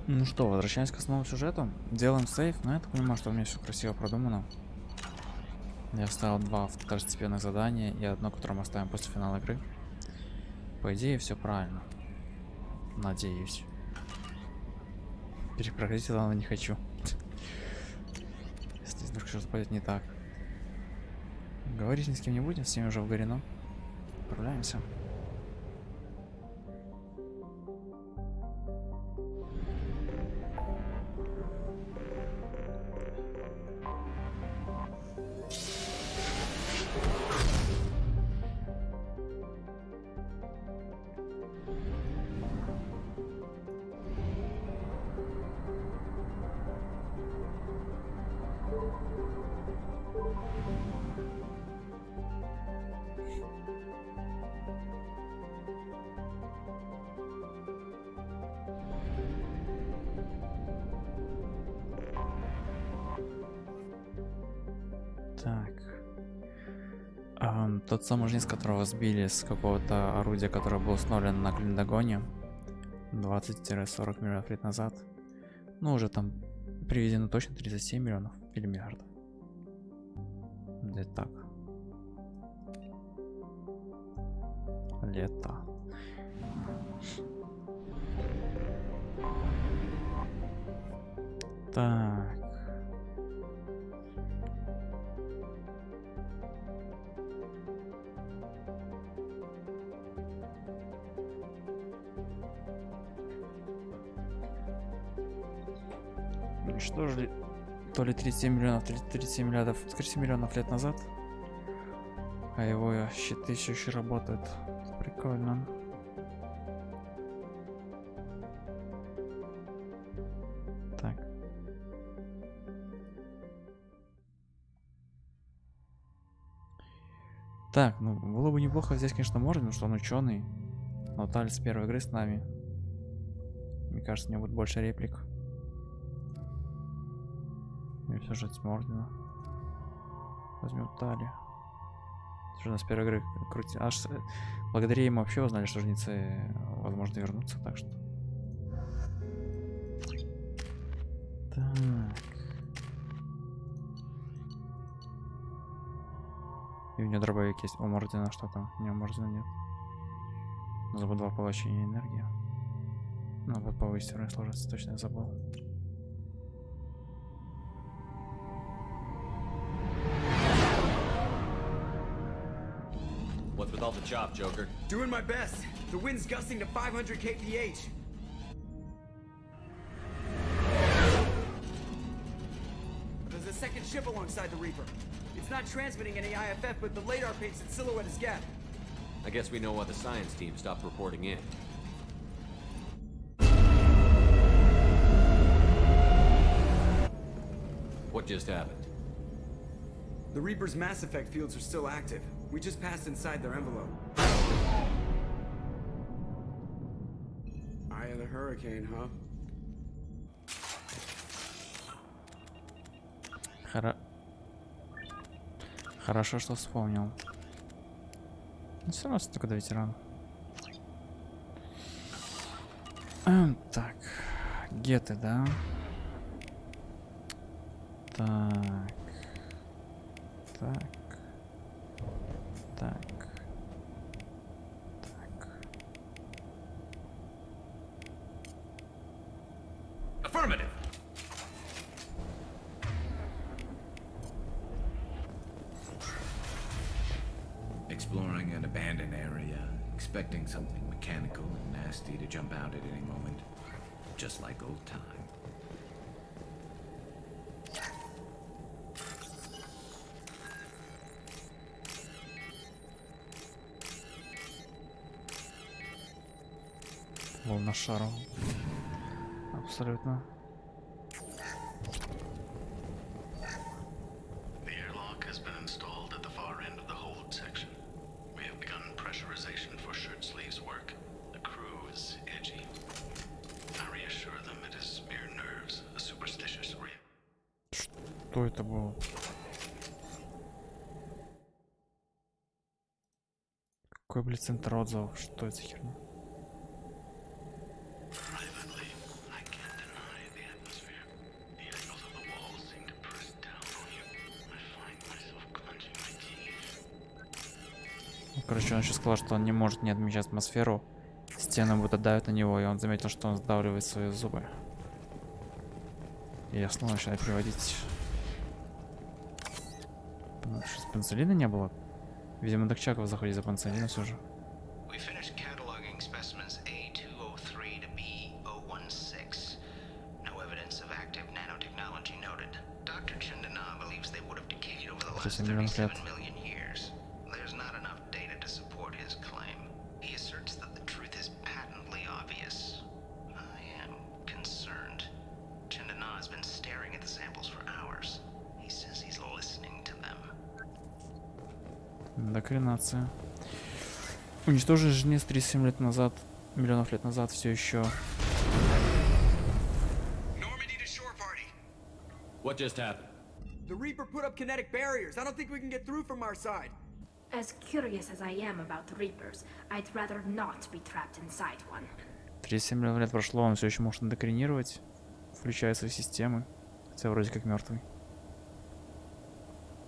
Ну что, возвращаемся к основному сюжету. Делаем сейф, но я так понимаю, что у меня все красиво продумано. Я вставил 2 второстепенных задания и одно, которое мы оставим после финала игры. По идее, все правильно. Надеюсь. Перепроходить это не хочу. Если вдруг что-то пойдет не так. Говорить ни с кем не будем, с ними уже вгорено. Отправляемся. Так. Тот самый жнец, которого сбили с какого-то орудия, которое было установлено на Клиндагоне 20-40 миллионов лет назад. Ну, уже там приведено точно 37 миллионов или миллиардов. Где-то так. Лето. Так. Уничтожили то ли 37 миллиардов, 37 миллионов лет назад, а его щиты все еще работают. Прикольно. Так. Так, ну было бы неплохо взять, конечно, Морди, потому что он ученый. Но Таль с первой игры с нами. Мне кажется, у него будет больше реплик. И все же Мордина. Возьмем Тали. Что у нас с первой игры крути. Аж благодаря ему вообще узнали, что жнецы возможно вернутся, так что. Так. И у него дробовик есть. У Мордина что там? У него Мордина нет. Забыл 2 получения энергии. Ну вот повысить уровень сложности, точно я забыл. What's with all the chop, Joker? Doing my best. The wind's gusting to 500 kph. There's a second ship alongside the Reaper. It's not transmitting any IFF, but the radar paints its silhouette as Gap. I guess we know why the science team stopped reporting in. What just happened? The Reaper's mass effect fields are still active. We just passed inside their envelope. Eye of the hurricane, huh? Хорошо, что вспомнил. Ну, все равно только до ветерана. Так. Геты, да? Так. Так. Так. Так. Affirmative. Exploring an abandoned area, expecting something mechanical and nasty to jump out at any moment, just like old time. Волна шару. Абсолютно. The airlock has been installed at the far end of the hold section. We have begun pressurization for shirt sleeves work. The crew is edgy. I reassure them it is mere nerves, a superstitious Что это было? Какой, блядь, центр отзывов? Что это за херня? privately. I can't deny Короче, он еще сказал, что он не может не отмечать атмосферу. Стены будто давят на него, и он заметил, что он сдавливает свои зубы. И я снова начинаю переводить. Ну, что, с пенициллина не было? Видимо, Докчаков заходит за пенициллином все же. We finished cataloging specimens A203 to B016. No evidence of active nanotechnology noted. Dr. Chandana believes they would have decayed over the last 37 million years. There's not enough data to support his claim. He asserts that the truth is patently obvious. I am concerned. Chandana has been staring at the samples for hours. He says he's listening to them. Докринация. Уничтожить Жнец 37 лет назад, миллионов лет назад, все еще. What just happened? The Reaper put up kinetic barriers. I don't think we can get through from our side. As curious as I am about the Reapers, I'd rather not be trapped inside one. 37 миллионов лет прошло, он все еще может докринировать, включая свои системы, хотя вроде как мертвый.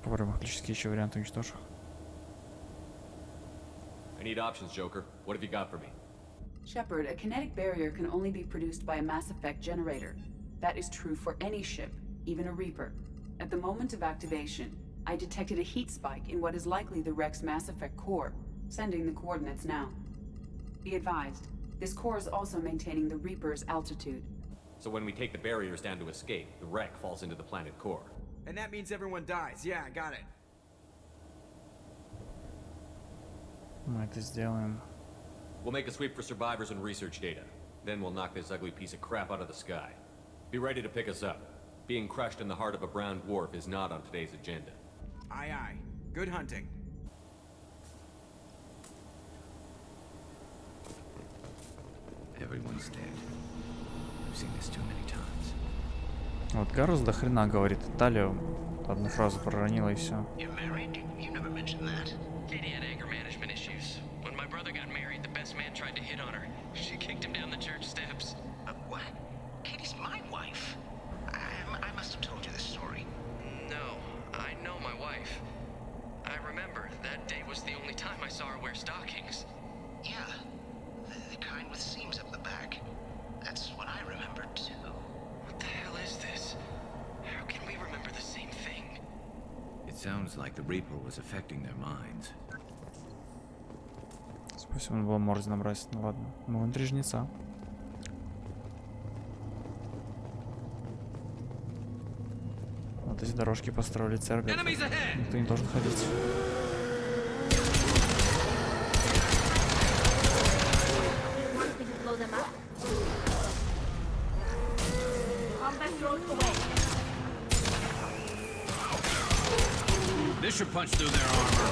Попробуем фактически еще варианты уничтожить. I need options, Joker. What have you got for me? Shepard, a kinetic barrier can only be produced by a Mass Effect generator. That is true for any ship, even a Reaper. At the moment of activation, I detected a heat spike in what is likely the Rex Mass Effect core, sending the coordinates now. Be advised, this core is also maintaining the Reaper's altitude. So when we take the barriers down to escape, the wreck falls into the planet core. And that means everyone dies. Yeah, I got it. Мы это сделаем. We'll make a sweep for survivors and research data. Then we'll knock this ugly piece of crap out of the sky. Be ready to pick us up. Being crushed in the heart of a brown dwarf is not on today's agenda. Aye, aye. Good hunting. Everyone's dead. I've seen this too many times. Вот Гарус до хрена говорит. Талию одну фразу проронила и все. You're married? You never mentioned that. Katie had anger management issues. When my brother got married, the best man tried to hit on her. She kicked him down the church steps. What? Katie's my wife. I must have told you this story. No, I know my wife. I remember that day was the only time I saw her wear stockings. Yeah, the kind with seams up the back. That's what I remember too. What the hell is this? How can we remember the same thing? It sounds like the Reaper was affecting their minds. Спасибо, надо было морзе набрать. Ну ладно. Мы внутри Жнеца. Вот эти дорожки построили церковь. Никто не должен ходить. Want me to blow them up? Combat drone away. This should punch through their armor.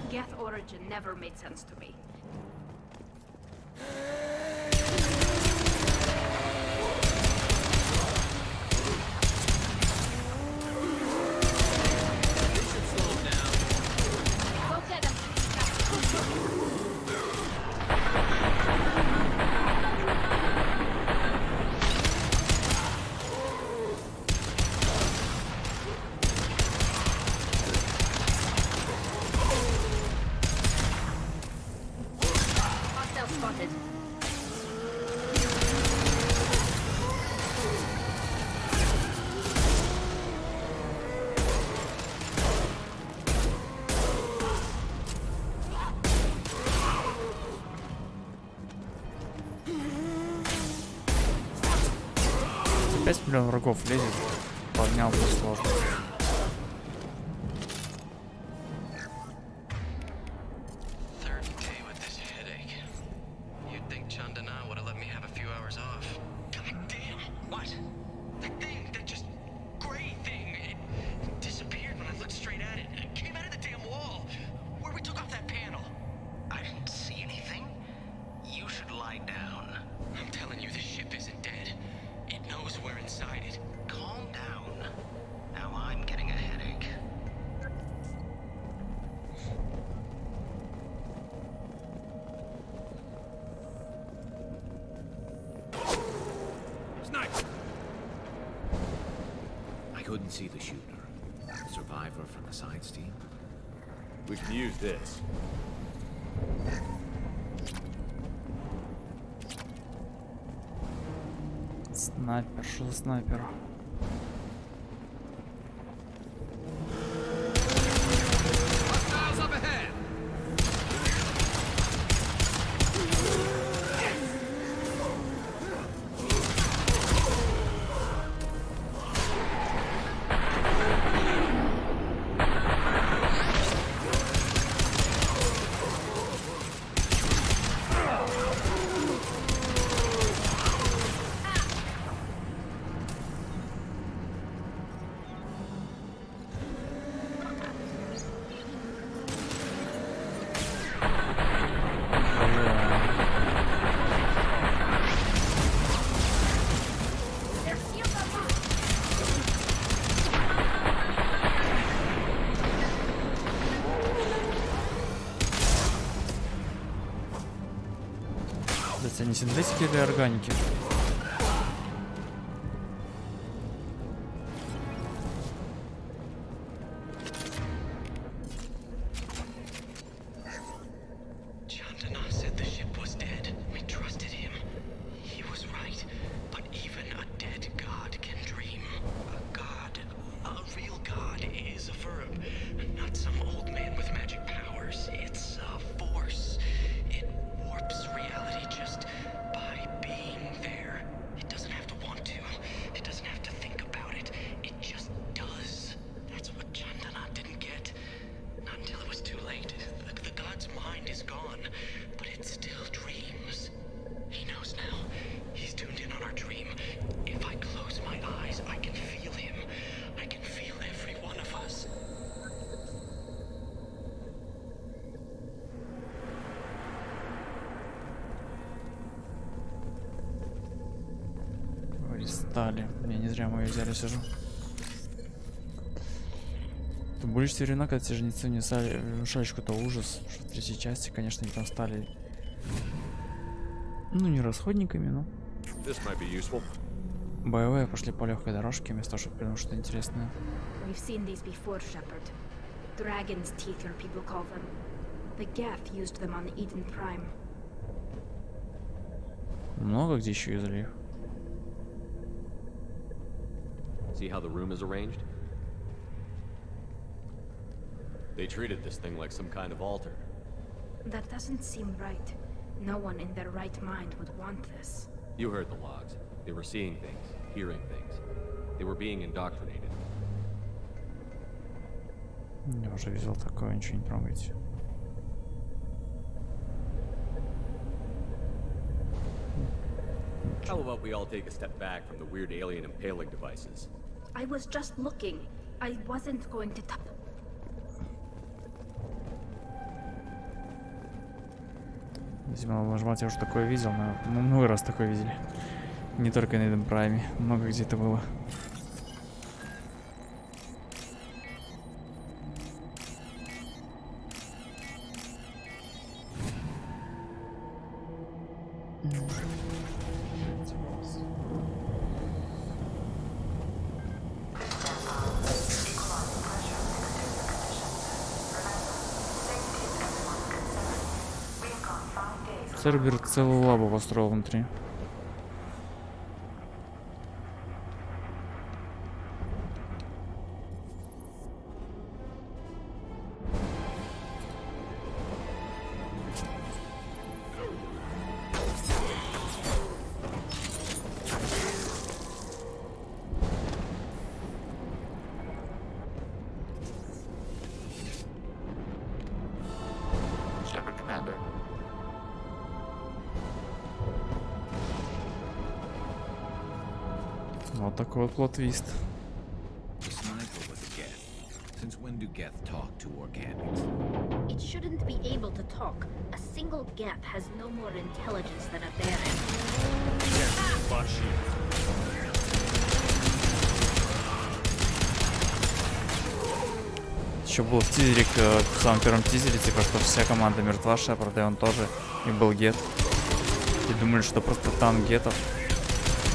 Geth origin never made sense to me. Go get him. Hostile spotted. Пять миллионов врагов лезет. Поднял бы сложно. Third day with this headache. You'd think Chandana would have let me have a few hours off. God damn! What? That thing, that just gray thing, it disappeared when I looked straight at it. It came out of the damn wall. Where we took off that panel. I didn't see anything. You should lie down. I'm telling you, this ship isn't dead. It knows we're inside it. Calm down. Now I'm getting a headache. couldn't see the shooter. Survivor from the sides team. We could use this. Снайпер, что за снайпер? Это не синтетики или органики? Стали. Я не зря мы ее взяли, сижу. Ты будешь все время, когда те жнецы внесли шашечку-то ужас. Что в третьей части, конечно, они там стали. Ну, не расходниками, но. Боевые пошли по легкой дорожке, вместо того, чтобы придумать что-то интересное. We've seen these before, Shepard. Dragon's teeth, your people call them. The Geth used them on Eden Prime. Много где еще юзали их. See how the room is arranged? They treated this thing like some kind of altar. That doesn't seem right. No one in their right mind would want this. You heard the logs. They were seeing things, hearing things. They were being indoctrinated. Я уже видел такое, ничего не трогайте. How about we all take a step back from the weird alien impaling devices? I was just looking. I wasn't going to touch. Видимо, нажимать я уже такое видел, но мы много раз такое видели. Не только на этом прайме, много где это было. Сервер целую лабу построил внутри. Вот такой вот плот-твист. The sniper was a Geth. Since when do Geth talk to organics? It shouldn't be able to talk. A single Geth has no more intelligence than a Baron. Еще был в тизере, в самом первом тизере, типа, что вся команда мертва, Шепард, и он тоже, и был Гет. И думали, что просто танк Гетов.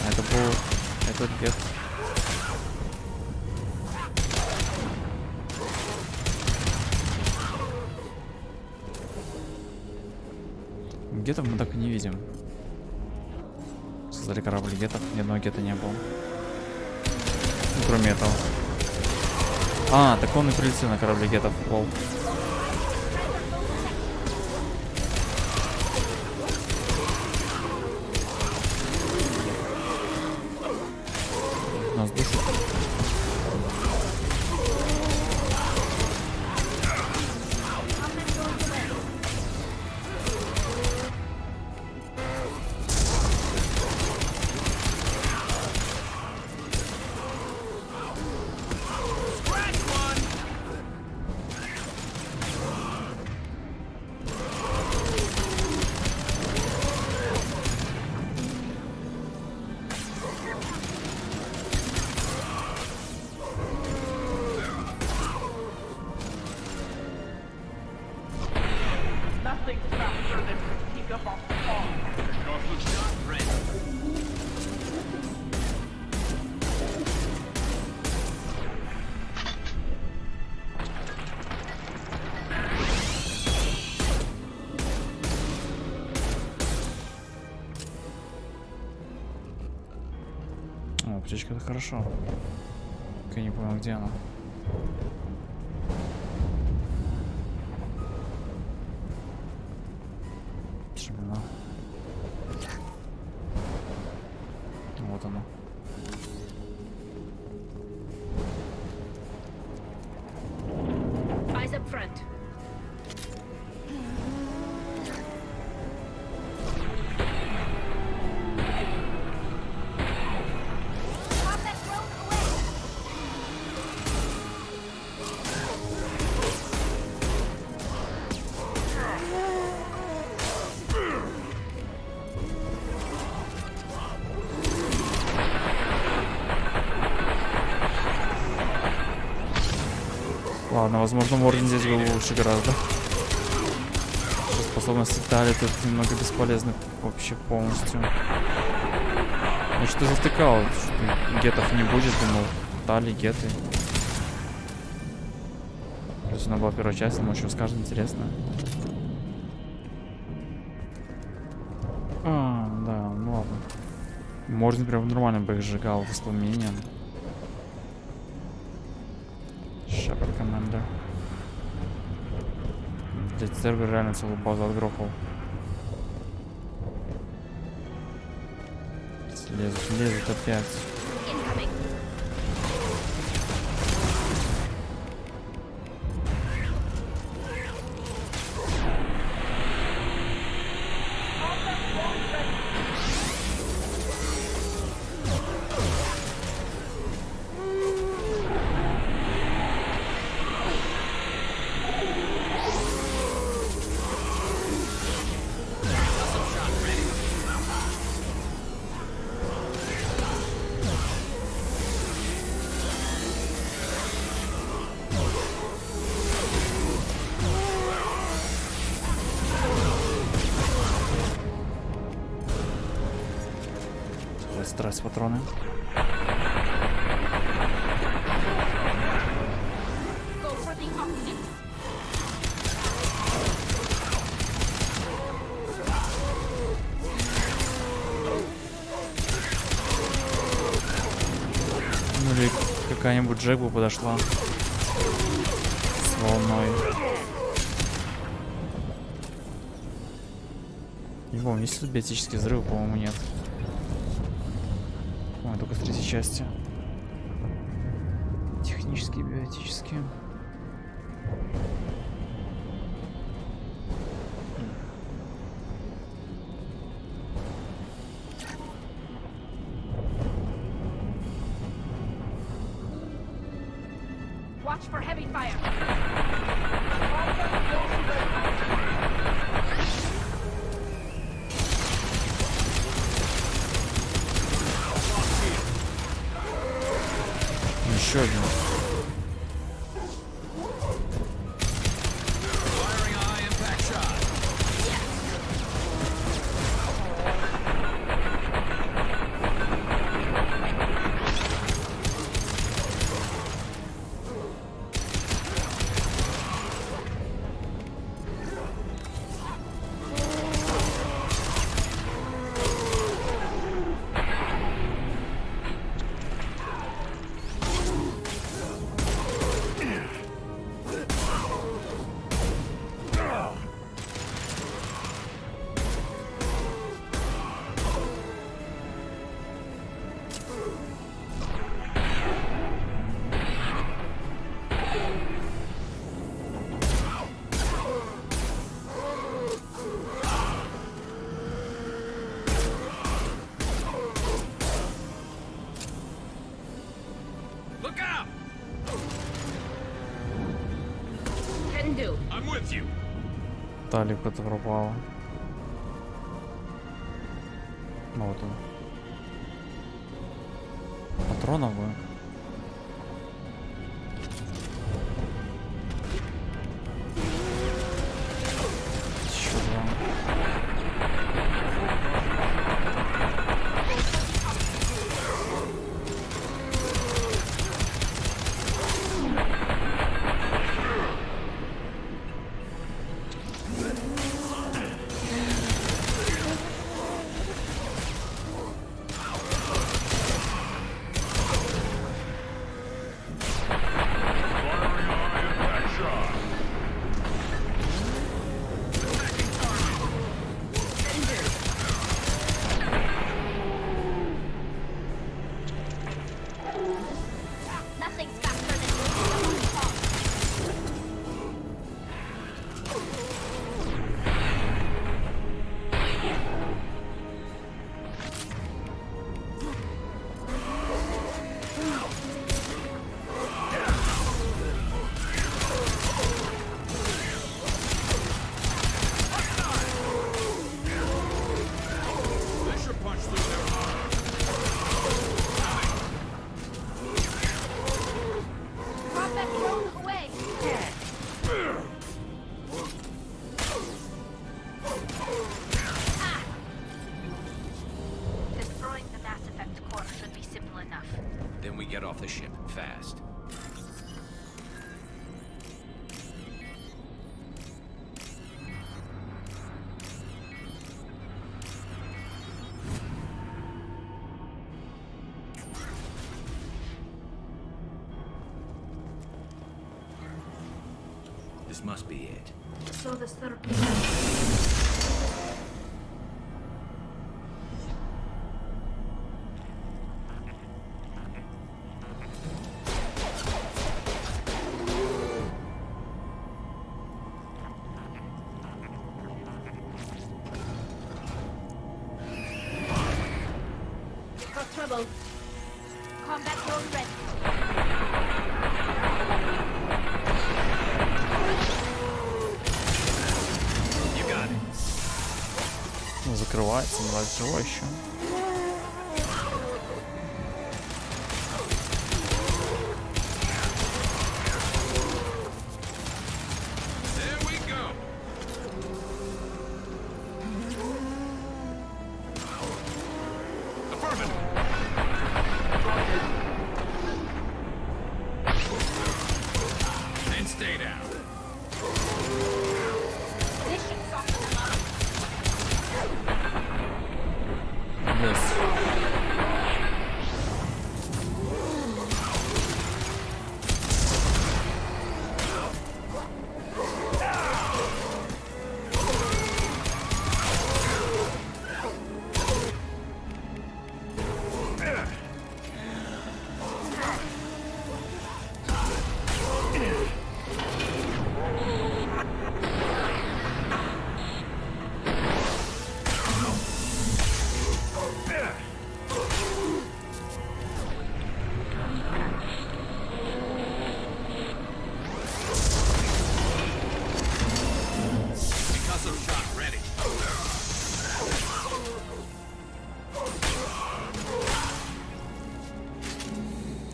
А это был этот Гет. гетов мы так и не видим. Создали корабль гетов, ни одного гета не было. Ну, кроме этого. А, так он и прилетел на корабле гетов. Лол. Нас душит. О, птичка, это хорошо. Я не понял, где она. Шумно. Вот она. Eyes up front. Ладно, возможно, Морген здесь был лучше гораздо. Способности Тали тут немного бесполезны вообще полностью. Я что-то затыкал, что гетов не будет, думал, Тали, геты. То есть она была первая часть, но еще скажет, интересно. А, да, ну ладно. Морген прям нормально бы их сжигал воспламенением. Шепард команда. Блять, сервер реально целую базу отгрохал. Лезут опять. Страсть патроны. Ну или какая-нибудь Джек бы подошла с волной. Не помню, есть тут биотические взрывы, по-моему, нет. Ой, только в третьей части. Технические, биотические. Watch for heavy fire. Еще один. with you. Талик это пропало. Вот он. Патронов бы. Еще два. Nothing's faster than someone's talk. Combat drone away. Ah. Destroying the Mass Effect core should be simple enough. Then we get off the ship fast. This must be it. So the third. Got trouble. Combat drone ready. You got it. Ну, закрывается, давай живой еще. There we go. Affirmative. And stay down. This should soften them up. Есть. Concussive shot ready.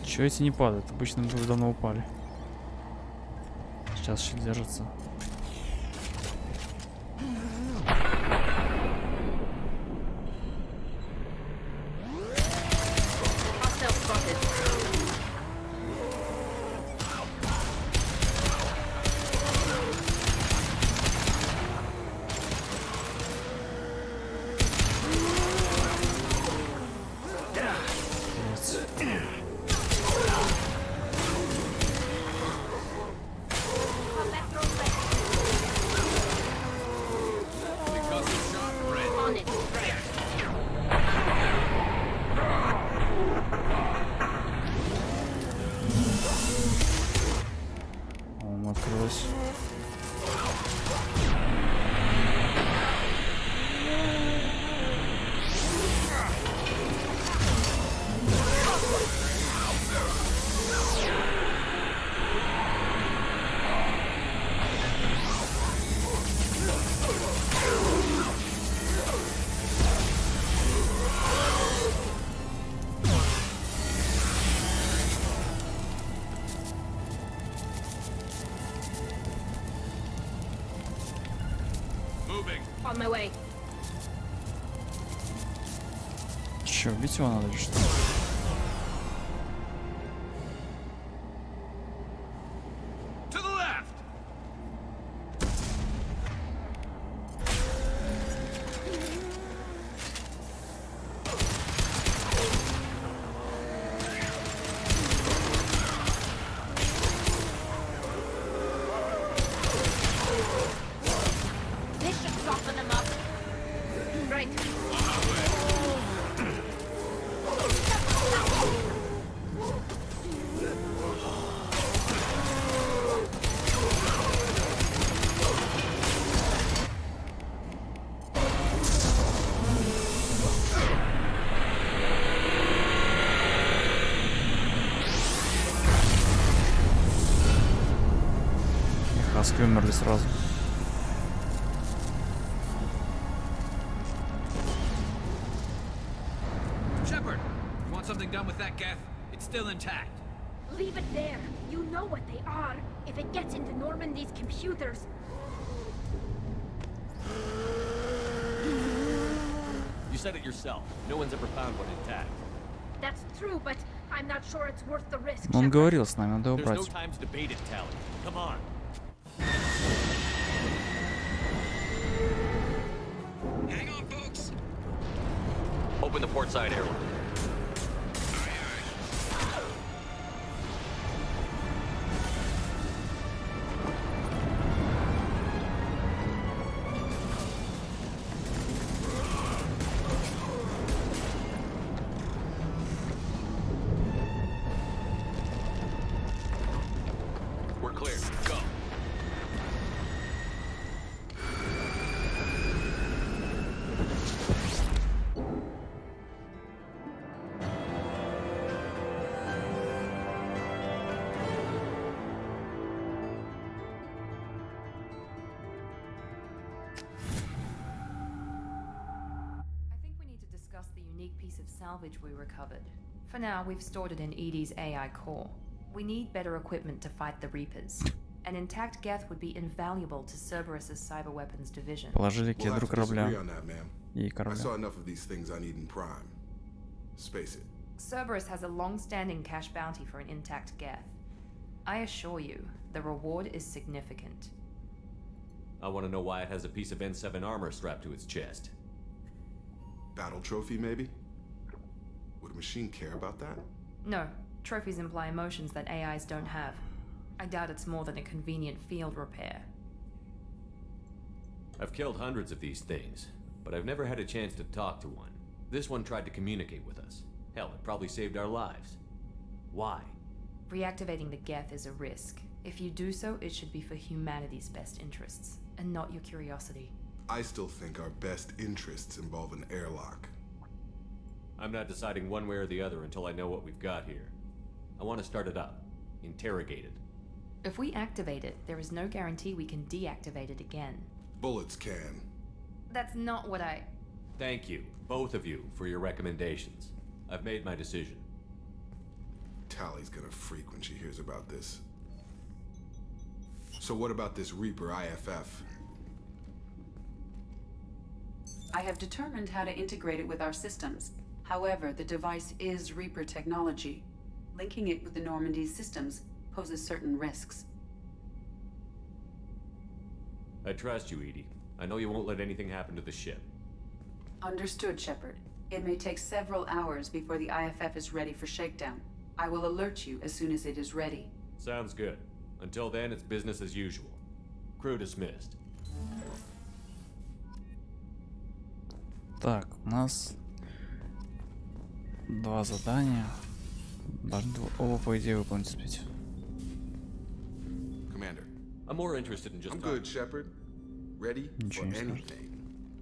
Чего эти не падают? Обычно бы уже давно упали. Сейчас еще держатся. Hostile spotted. Combat drone ready. Че, убить его надо или что? To the left! This should soften them up. Right. Хаски умерли сразу. Shepard, you want something done with that geth? It's still intact. Leave it there. You know what they are. If it gets into Normandy's computers. You said it yourself. No one's ever found one intact. That's true, but I'm not sure it's worth the risk. Он Shepard. говорил с нами, надо его There's no брать. time to debate it, Tally. Come on. Hang on, folks. Open the port side airlock. We're clear. Go. I think we need to discuss the unique piece of salvage we recovered. For now, we've stored it in Edie's AI core. We need better equipment to fight the Reapers. An intact geth would be invaluable to Cerberus's cyber weapons division. Положили к We'll have ядру to disagree корабля on that, ma'am. и I корабля. saw enough of these things on Eden Prime. Space it. Cerberus has a long-standing cash bounty for an intact geth. I assure you, the reward is significant. I want to know why it has a piece of N7 armor strapped to its chest. Battle trophy, maybe? Would a machine care about that? No, trophies imply emotions that AIs don't have. I doubt it's more than a convenient field repair. I've killed hundreds of these things, but I've never had a chance to talk to one. This one tried to communicate with us. Hell, it probably saved our lives. Why? Reactivating the geth is a risk. If you do so, it should be for humanity's best interests, and not your curiosity. I still think our best interests involve an airlock. I'm not deciding one way or the other until I know what we've got here. I want to start it up. Interrogate it. If we activate it, there is no guarantee we can deactivate it again. Bullets can. That's not what I... Thank you, both of you, for your recommendations. I've made my decision. Tally's gonna freak when she hears about this. So what about this Reaper IFF? I have determined how to integrate it with our systems. However, the device is Reaper technology. Linking it with the Normandy's systems poses certain risks. I trust you, Edie. I know you won't let anything happen to the ship. Understood, Shepard. It may take several hours before the IFF is ready for shakedown. I will alert you as soon as it is ready. Sounds good. Until then, it's business as usual. Crew dismissed. Так, у нас два задания. Должны оба, по идее, выполнить успеть. Commander. I'm more interested in just I'm good, Shepard. Ready Ничего for не скажешь. anything.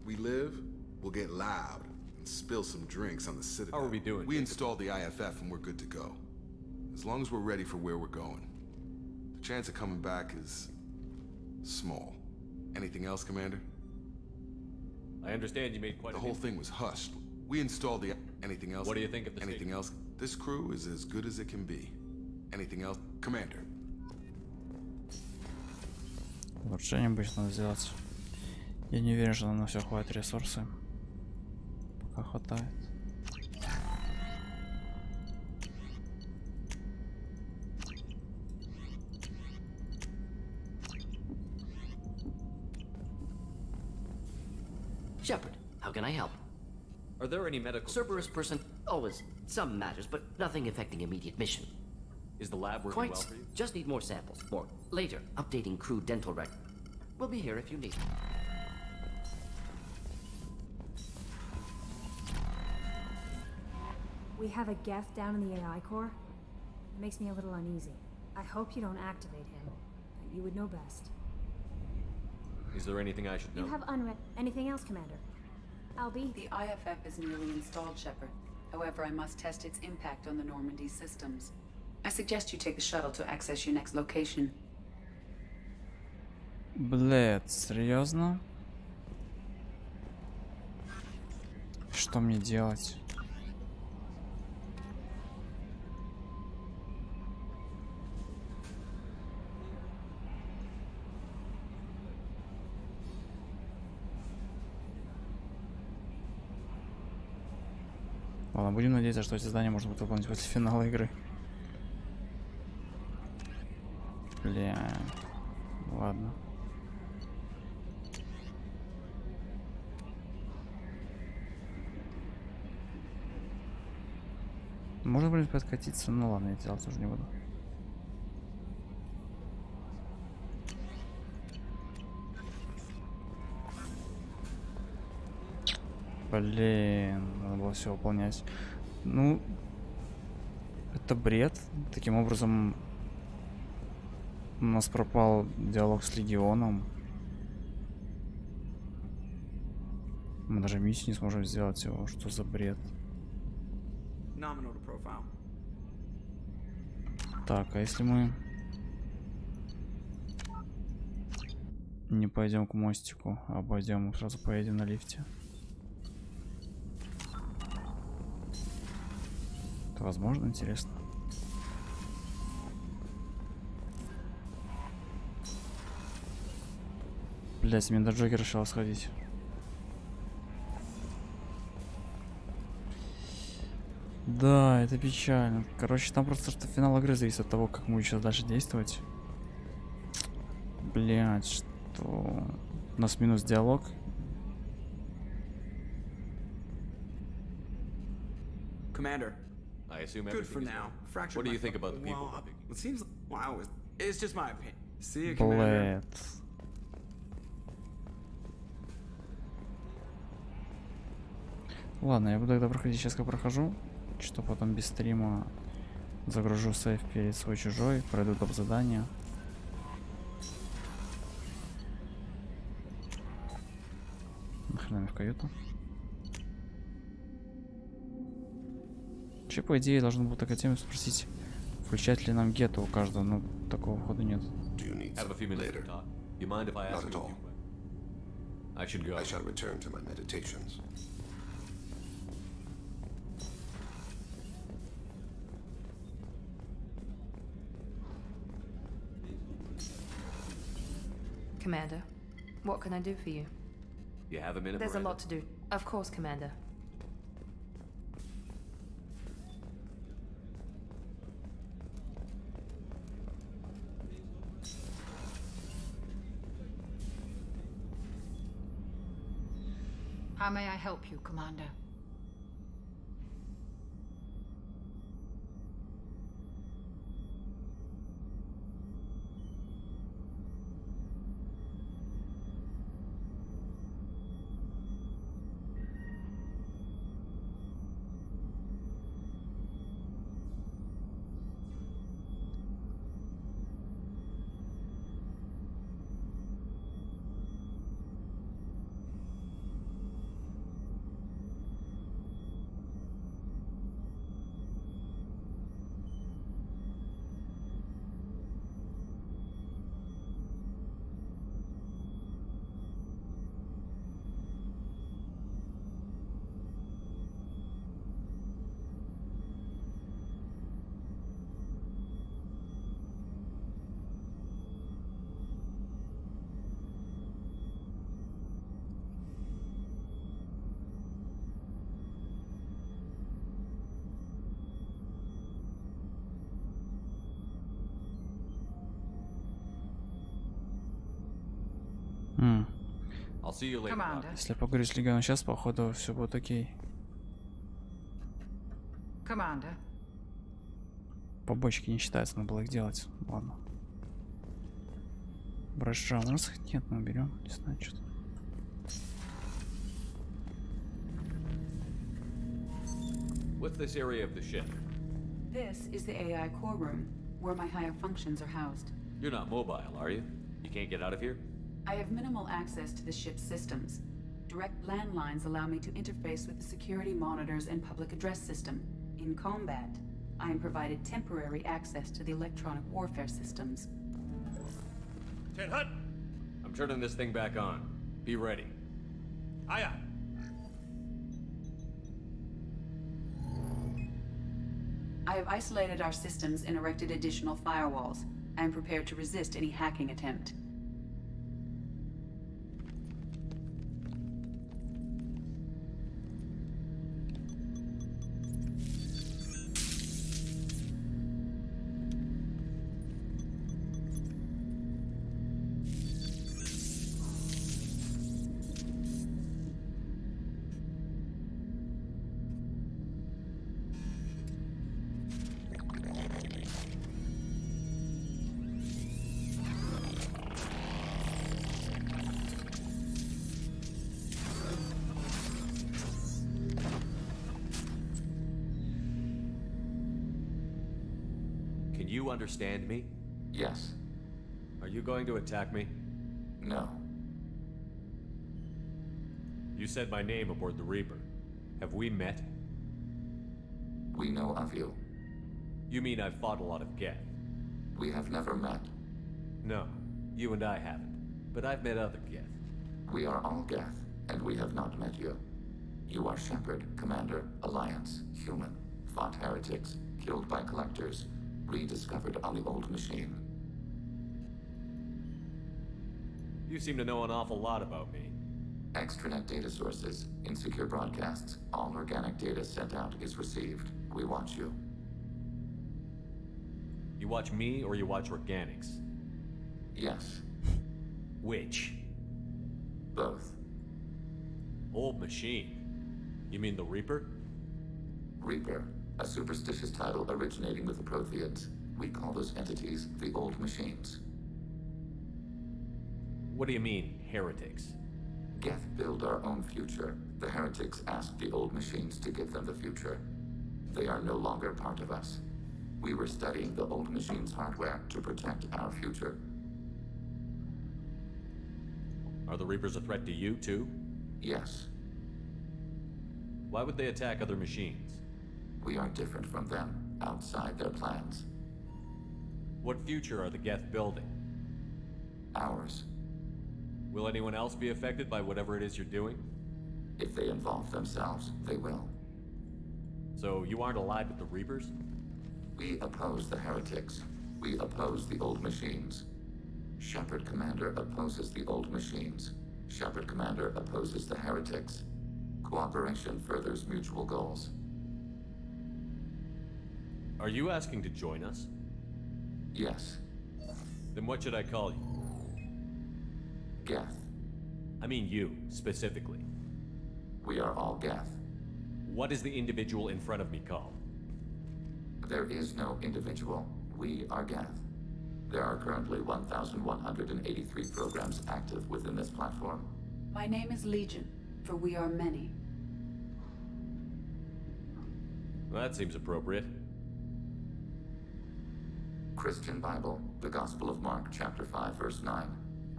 We live, we'll get loud and spill some drinks on the Citadel. How are we doing, We Jacob? installed the IFF and we're good to go. As long as we're ready for where we're going. The chance of coming back is small. Anything else, Commander? I understand you made quite The a whole bit. thing was hushed. We installed the... Anything else? What do you think of the Anything else? This crew is as good as it can be. Anything else? Commander. Улучшение обычно надо сделать. Я не уверен, что нам на все хватит ресурсы. Пока хватает. Shepard, how can I help? Are there any medical... Cerberus person, always some matters, but nothing affecting immediate mission. Is the lab working Quite. well for you? Just need more samples. More. Later, updating crew dental record. We'll be here if you need. We have a Geth down in the AI core. It makes me a little uneasy. I hope you don't activate him. You would know best. Is there anything I should know? You have unread. Anything else, Commander? Albie? The IFF is nearly installed, Shepard. However, I must test its impact on the Normandy systems. I suggest you take the shuttle to access your next location. Блядь, серьезно? Что мне делать? Ладно, будем надеяться, что эти задания можно будет выполнить после финала игры. Бля. Ладно. Можно, в принципе, откатиться. Ну ладно, я делать тоже не буду. Блин, надо было все выполнять. Ну, это бред. Таким образом, у нас пропал диалог с Легионом. Мы даже миссию не сможем сделать его. Что за бред? Так, а если мы не пойдем к мостику, а обойдем и сразу поедем на лифте? Это возможно, интересно? Блять, мне до Джокера решил сходить. Да, это печально. Короче, там просто что финал игры зависит от того, как мы сейчас дальше действовать. Блять, что... У нас минус диалог. Commander. I assume Good for everything is now. well. Fractured What do my you think foot. about the people? Well, it seems like, wow, it's just my opinion. See you, Commander. Блять. Ладно, я буду тогда проходить сейчас, как прохожу. Что потом без стрима загружу сейф перед свой чужой, пройду топ задание. Нахрена мне в каюту? Вообще, по идее, должен был такая тема спросить, включать ли нам гетто у каждого, но такого хода нет. Have a few minutes to talk. You mind if I ask Not you at a few all. questions? I should go. I shall return to my meditations. Commander, what can I do for you? You have a minute, There's a Miranda? lot to do. Of course, Commander. How may I help you, Commander? I'll see you later. Commander. Если я поговорю с Легионом сейчас, походу, все будет окей. Commander. Побочки не считаются, надо было их делать. Ладно. Брошка у нас нет, мы берем. Не знаю, что-то. What's this area of the ship? This is the AI core room, where my higher functions are housed. You're not mobile, are you? You can't get out of here? I have minimal access to the ship's systems. Direct landlines allow me to interface with the security monitors and public address system. In combat, I am provided temporary access to the electronic warfare systems. I'm turning this thing back on. Be ready. Aye, aye. I have isolated our systems and erected additional firewalls. I am prepared to resist any hacking attempt. Can you understand me? Yes. Are you going to attack me? No. You said my name aboard the Reaper. Have we met? We know of you. You mean I've fought a lot of Geth? We have never met. No, you and I haven't. But I've met other Geth. We are all Geth, and we have not met you. You are Shepard, Commander, Alliance, human, fought heretics, killed by collectors, rediscovered on the old machine. You seem to know an awful lot about me. Extranet data sources, insecure broadcasts, all organic data sent out is received. We watch you. You watch me or you watch organics? Yes. Which? Both. Old machine? You mean the Reaper? Reaper, a superstitious title originating with the Protheans. We call those entities the old machines. What do you mean, heretics? Geth build our own future. The heretics asked the old machines to give them the future. They are no longer part of us. We were studying the old machines' hardware to protect our future. Are the Reapers a threat to you, too? Yes. Why would they attack other machines? We are different from them, outside their plans. What future are the Geth building? Ours. Will anyone else be affected by whatever it is you're doing? If they involve themselves, they will. So you aren't allied with the Reapers? We oppose the heretics. We oppose the old machines. Shepard Commander opposes the old machines. Shepard Commander opposes the heretics. Cooperation furthers mutual goals. Are you asking to join us? Yes. Then what should I call you? Geth. I mean you, specifically. We are all Geth. What is the individual in front of me called? There is no individual. We are Geth. There are currently 1,183 programs active within this platform. My name is Legion, for we are many. Well, that seems appropriate. Christian Bible, the Gospel of Mark, chapter 5, verse 9.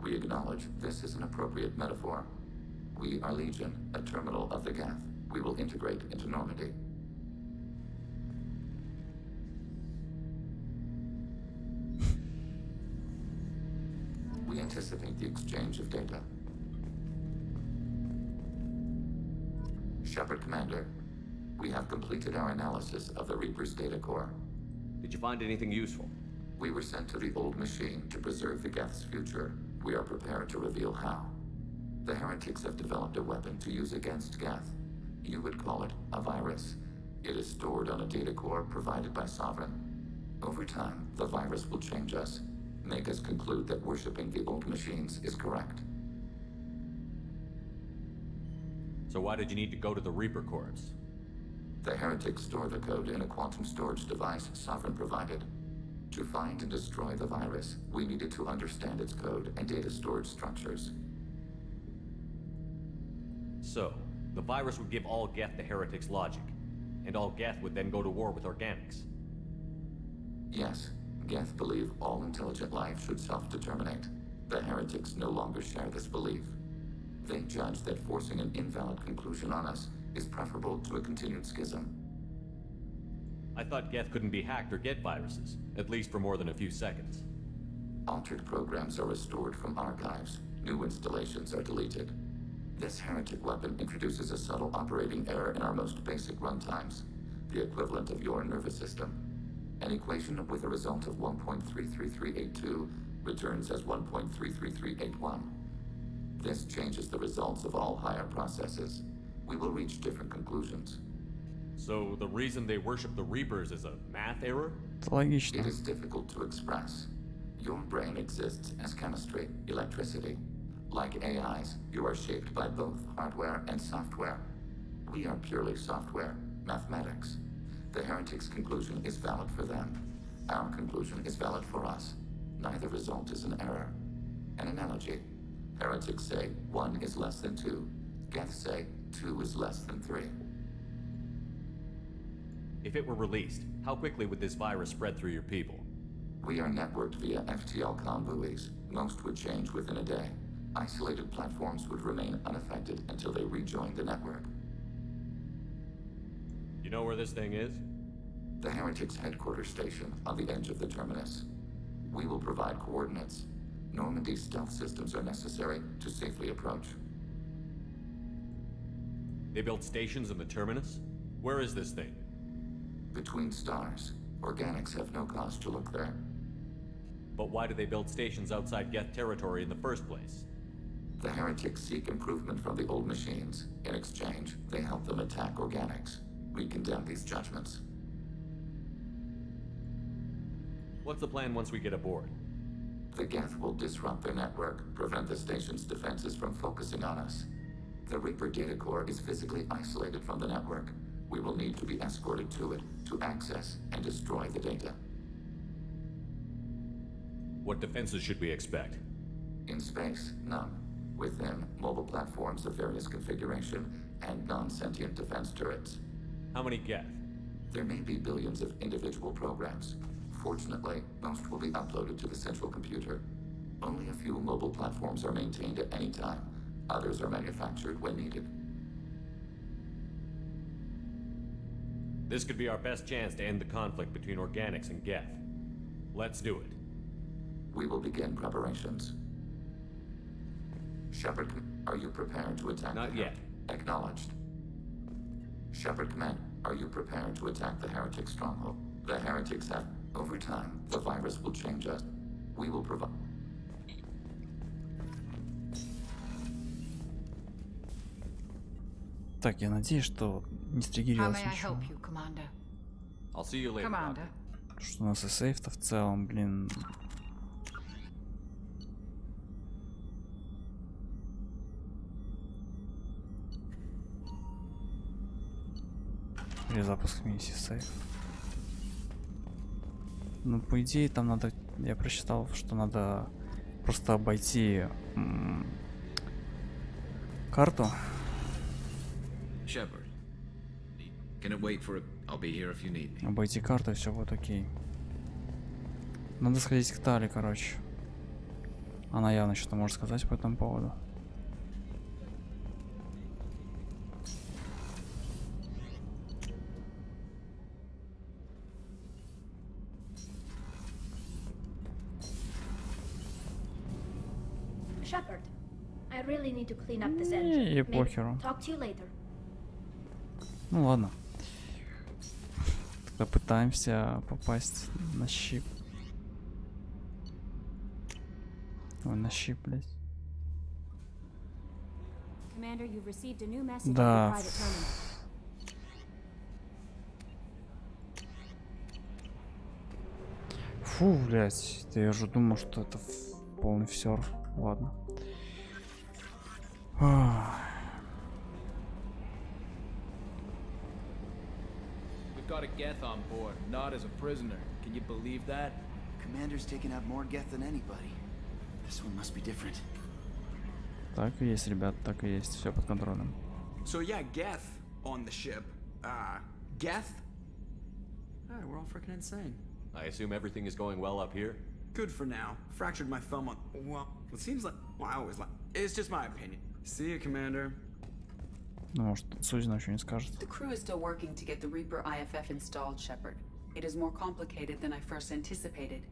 We acknowledge this is an appropriate metaphor. We are Legion, a terminal of the Geth. We will integrate into Normandy. We anticipate the exchange of data. Shepard Commander, we have completed our analysis of the Reaper's data core. Did you find anything useful? We were sent to the old machine to preserve the Geth's future. We are prepared to reveal how. The heretics have developed a weapon to use against Geth. You would call it a virus. It is stored on a data core provided by Sovereign. Over time, the virus will change us, make us conclude that worshipping the old machines is correct. So why did you need to go to the Reaper Corps? The heretics store the code in a quantum storage device Sovereign provided. To find and destroy the virus, we needed to understand its code and data storage structures. So, the virus would give all Geth the heretics' logic, and all Geth would then go to war with Organics. Yes, Geth believe all intelligent life should self-determinate. The heretics no longer share this belief. They judge that forcing an invalid conclusion on us is preferable to a continued schism. I thought Geth couldn't be hacked or get viruses, at least for more than a few seconds. Altered programs are restored from archives. New installations are deleted. This heretic weapon introduces a subtle operating error in our most basic runtimes, the equivalent of your nervous system. An equation with a result of 1.33382 returns as 1.33381. This changes the results of all higher processes. We will reach different conclusions. So the reason they worship the Reapers is a math error? It is difficult to express. Your brain exists as chemistry, electricity. Like AIs, you are shaped by both hardware and software. We are purely software, mathematics. The heretics' conclusion is valid for them. Our conclusion is valid for us. Neither result is an error. An analogy. Heretics say 1 is less than 2. Geth say 2 is less than 3. If it were released, how quickly would this virus spread through your people? We are networked via FTL-COM buoys. Most would change within a day. Isolated platforms would remain unaffected until they rejoin the network. You know where this thing is? The heretics' headquarters station on the edge of the terminus. We will provide coordinates. Normandy's stealth systems are necessary to safely approach. They built stations in the terminus? Where is this thing? Between stars. Organics have no cause to look there. But why do they build stations outside Geth territory in the first place? The heretics seek improvement from the old machines. In exchange, they help them attack Organics. We condemn these judgments. What's the plan once we get aboard? The Geth will disrupt their network, prevent the station's defenses from focusing on us. The Reaper data core is physically isolated from the network. We will need to be escorted to it to access and destroy the data. What defenses should we expect? In space, none. Within, mobile platforms of various configuration and non-sentient defense turrets. How many Geth? There may be billions of individual programs. Fortunately, most will be uploaded to the central computer. Only a few mobile platforms are maintained at any time. Others are manufactured when needed. This could be our best chance to end the conflict between Organics and Geth. Let's do it. We will begin preparations. Shepard, are you prepared to attack? Not yet. Acknowledged. Shepard Command, are you prepared to attack the heretic stronghold? The heretics have... Over time, the virus will change us. We will provide... Так, я надеюсь, что не How стригерилось may I ничего. help you, Commander? I'll see you later. Commander. Что у нас и сейф-то в целом, блин. Перезапуск миссии сейф. Ну, по идее, там надо... Я прочитал, что надо просто обойти карту. Shepard. Can it wait for it? I'll be here if you need me. Обойти карту, и все будет окей. Надо сходить к Тали, короче. Она явно что-то может сказать по этому поводу. Shepard, I really need to clean up this Не, engine. ей Maybe похеру. talk to you later. Ну ладно. Тогда пытаемся попасть на щип. Ой, на щип, блядь. Commander, you've received a new message on Да. your private terminal. Фу, блядь. Да я уже думал, что это полный всер. Ладно. Ах. got a Geth on board, not as a prisoner. Can you believe that? Commander's taken out more Geth than anybody. This one must be different. Так и есть, ребят, так и есть. Все под контролем. So yeah, Geth on the ship. Geth? Alright, we're all freaking insane. I assume everything is going well up here? Good for now. Fractured my thumb on... Well, it seems like... Well, I always like... It's just my opinion. See you, Commander. Ну, может, Сузина еще не скажет. The crew is still working to get the Reaper IFF installed, Shepard. It is more complicated than I first anticipated.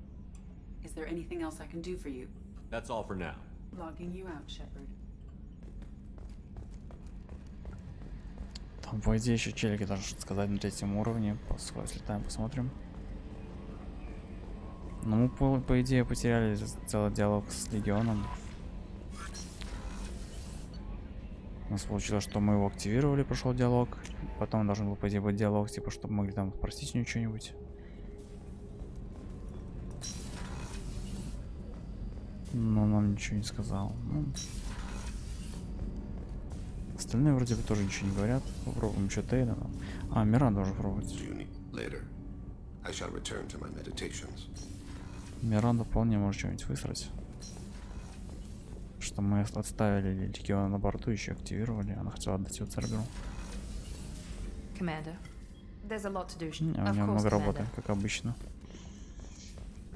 Is there anything else I can do for you? That's all for now. Logging you out, Shepard. Там, по идее, еще челики должны что-то сказать на 3-м уровне. Слетаем, посмотрим. Ну, мы, по идее, потеряли целый диалог с Легионом. У нас получилось, что мы его активировали, прошел диалог. Потом должен был, по идее, быть диалог, типа, чтобы могли там спросить у него что-нибудь. Но нам ничего не сказал. Ну. Остальные вроде бы тоже ничего не говорят. Попробуем еще Тейда. А, Миранда уже пробовать. Миранда вполне может что-нибудь высрать. Что мы отставили Легиона на борту, еще активировали. Она хотела отдать его Церберу. Commander, there's a lot to do. У нее много работы, как обычно.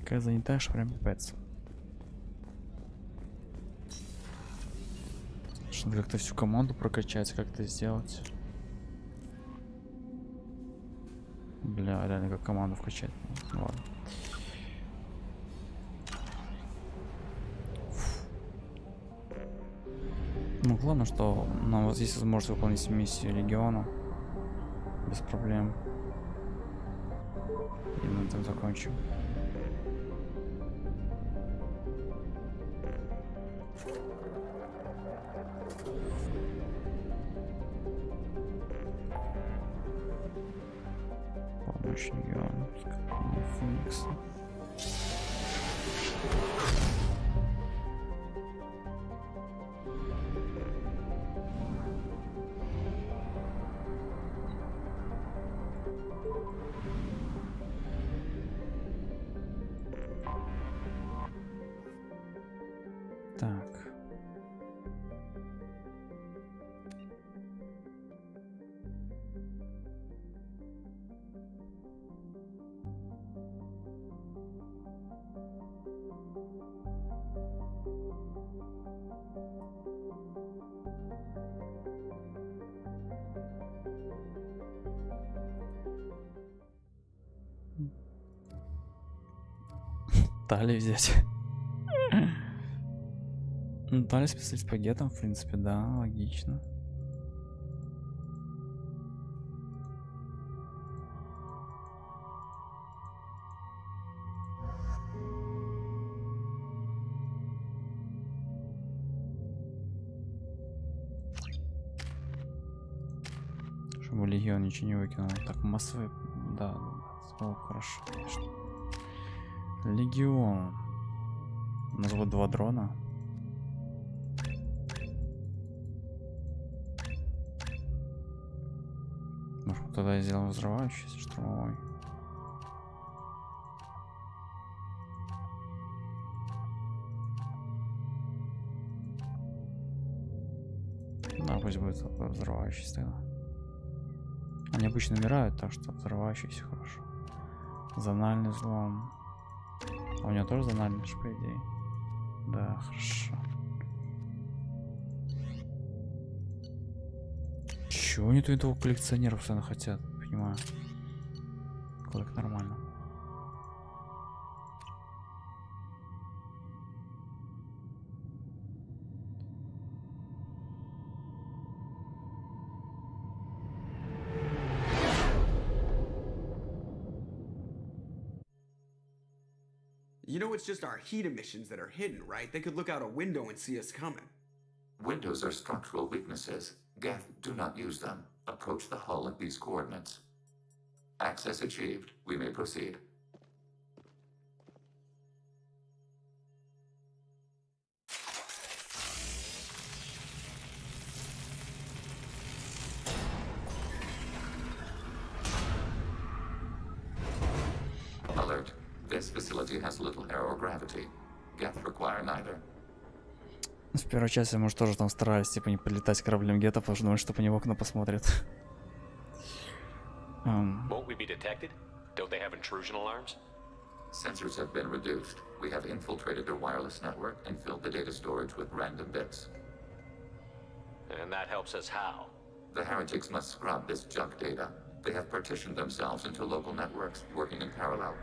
Какая занятая, что прям пипец. Надо как-то всю команду прокачать, как-то сделать. Бля, реально как команду вкачать. Ну, ладно. Ну, главное, что нам вот здесь возможность выполнить миссию Легиона без проблем. И мы там закончим. Помощь Легиона. Phanteks. Так. Тали взять. Ну, Тали списать пакетом, в принципе, да, логично. Чтобы Легион ничего не выкинул. Так, массовый, да, было хорошо, конечно. Легион. У нас вот 2 дрона. Может, тогда я сделал взрывающийся штурмовой. Да, пусть будет взрывающийся тогда. Они обычно умирают, так что взрывающийся хорошо. Зональный взлом. А у него тоже зональный же, по идее. Да, хорошо. Чего они тут этого коллекционеров постоянно хотят? Понимаю. Коллект нормально. You know, it's just our heat emissions that are hidden, right? They could look out a window and see us coming. Windows are structural weaknesses. Geth, do not use them. Approach the hull at these coordinates. Access achieved. We may proceed. This facility has little air or gravity. Geth require neither. В первой части, может, тоже там старались, типа, не полетать кораблем Гетта, потому что думают, что по нему окна посмотрят. Won't we be detected? Don't they have intrusion alarms? Sensors have been reduced. We have infiltrated their wireless network and filled the data storage with random bits. And that helps us how? The heretics must scrub this junk data. They have partitioned themselves into local networks, working in parallel.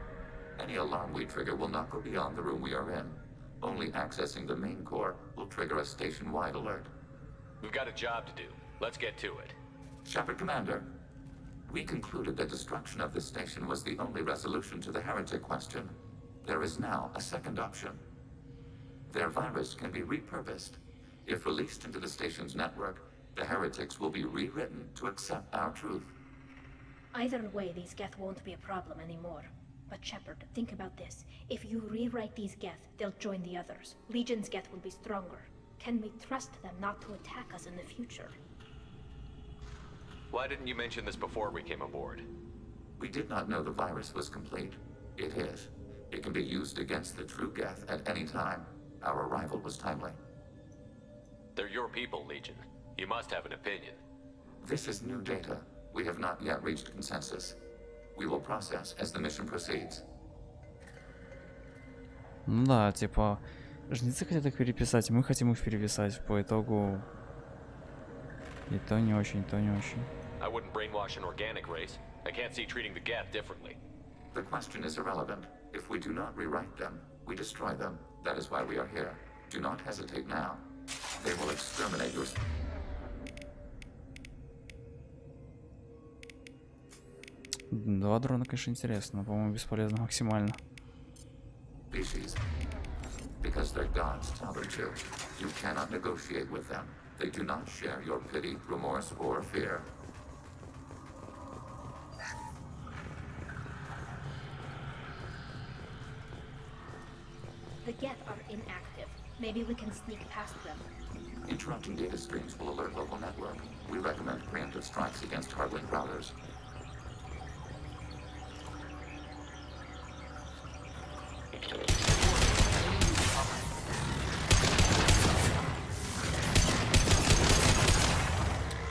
Any alarm we trigger will not go beyond the room we are in. Only accessing the main core will trigger a station-wide alert. We've got a job to do. Let's get to it. Shepard Commander, we concluded that destruction of this station was the only resolution to the heretic question. There is now a second option. Their virus can be repurposed. If released into the station's network, the heretics will be rewritten to accept our truth. Either way, these Geth won't be a problem anymore. But Shepard, think about this. If you rewrite these Geth, they'll join the others. Legion's Geth will be stronger. Can we trust them not to attack us in the future? Why didn't you mention this before we came aboard? We did not know the virus was complete. It is. It can be used against the true Geth at any time. Our arrival was timely. They're your people, Legion. You must have an opinion. This is new data. We have not yet reached consensus. We will process as the mission proceeds. Ну да, типа, жнецы хотят их переписать, мы хотим их переписать. По итогу и то не очень, то не очень. I wouldn't brainwash an organic race. I can't see treating the Geth differently. The question is irrelevant. If we do not rewrite them, we destroy them. That is why we are here. Do not hesitate now. They will exterminate your... Два дрона, конечно, интересно, но, по-моему, бесполезно максимально. Species. Because their gods tell them to. You cannot negotiate with them. They do not share your pity, remorse, or fear. The Geth are inactive. Maybe we can sneak past them. Interrupting data streams will alert local network. We recommend preemptive strikes against hardlink routers.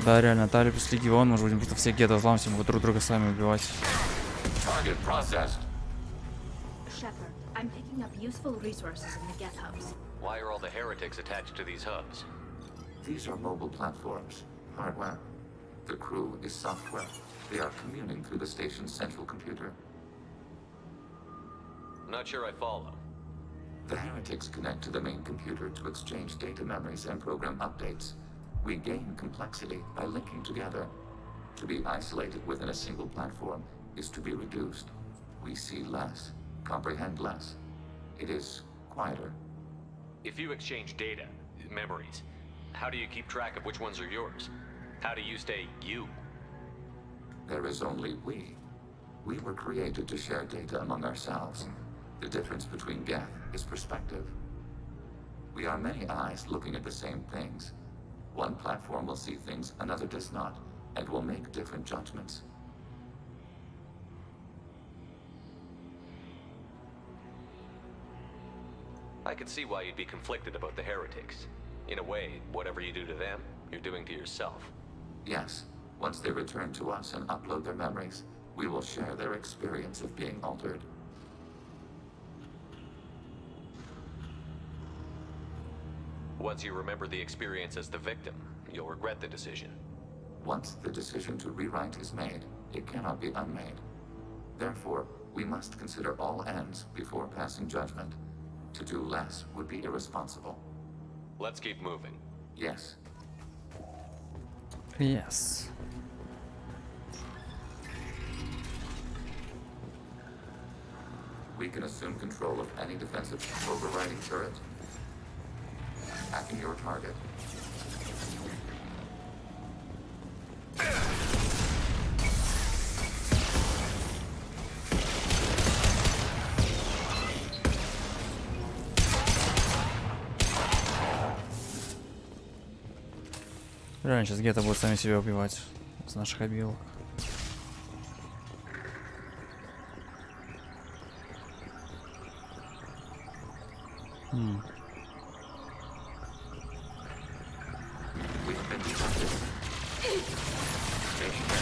Да, реально, Тали плюс Легион, может будем просто все гетто взламывать, мы будем друг друга сами убивать. Shepard, I'm picking up useful resources in the Geth hubs. Why are all the heretics attached to these hubs? These are mobile platforms, hardware. The crew is software. They are communing through the station's central computer. Not sure I follow. The heretics connect to the main computer to exchange data memories and program updates. We gain complexity by linking together. To be isolated within a single platform is to be reduced. We see less, comprehend less. It is quieter. If you exchange data, memories, how do you keep track of which ones are yours? How do you stay you? There is only we. We were created to share data among ourselves. The difference between Geth is perspective. We are many eyes looking at the same things. One platform will see things another does not, and will make different judgments. I can see why you'd be conflicted about the heretics. In a way, whatever you do to them, you're doing to yourself. Yes, once they return to us and upload their memories, we will share their experience of being altered. Once you remember the experience as the victim, you'll regret the decision. Once the decision to rewrite is made, it cannot be unmade. Therefore, we must consider all ends before passing judgment. To do less would be irresponsible. Let's keep moving. Yes. Yes. We can assume control of any defensive overriding turret. Hacking your target. Реально, сейчас гетто будут сами себя убивать с наших обилок. We've been detected. Taking care.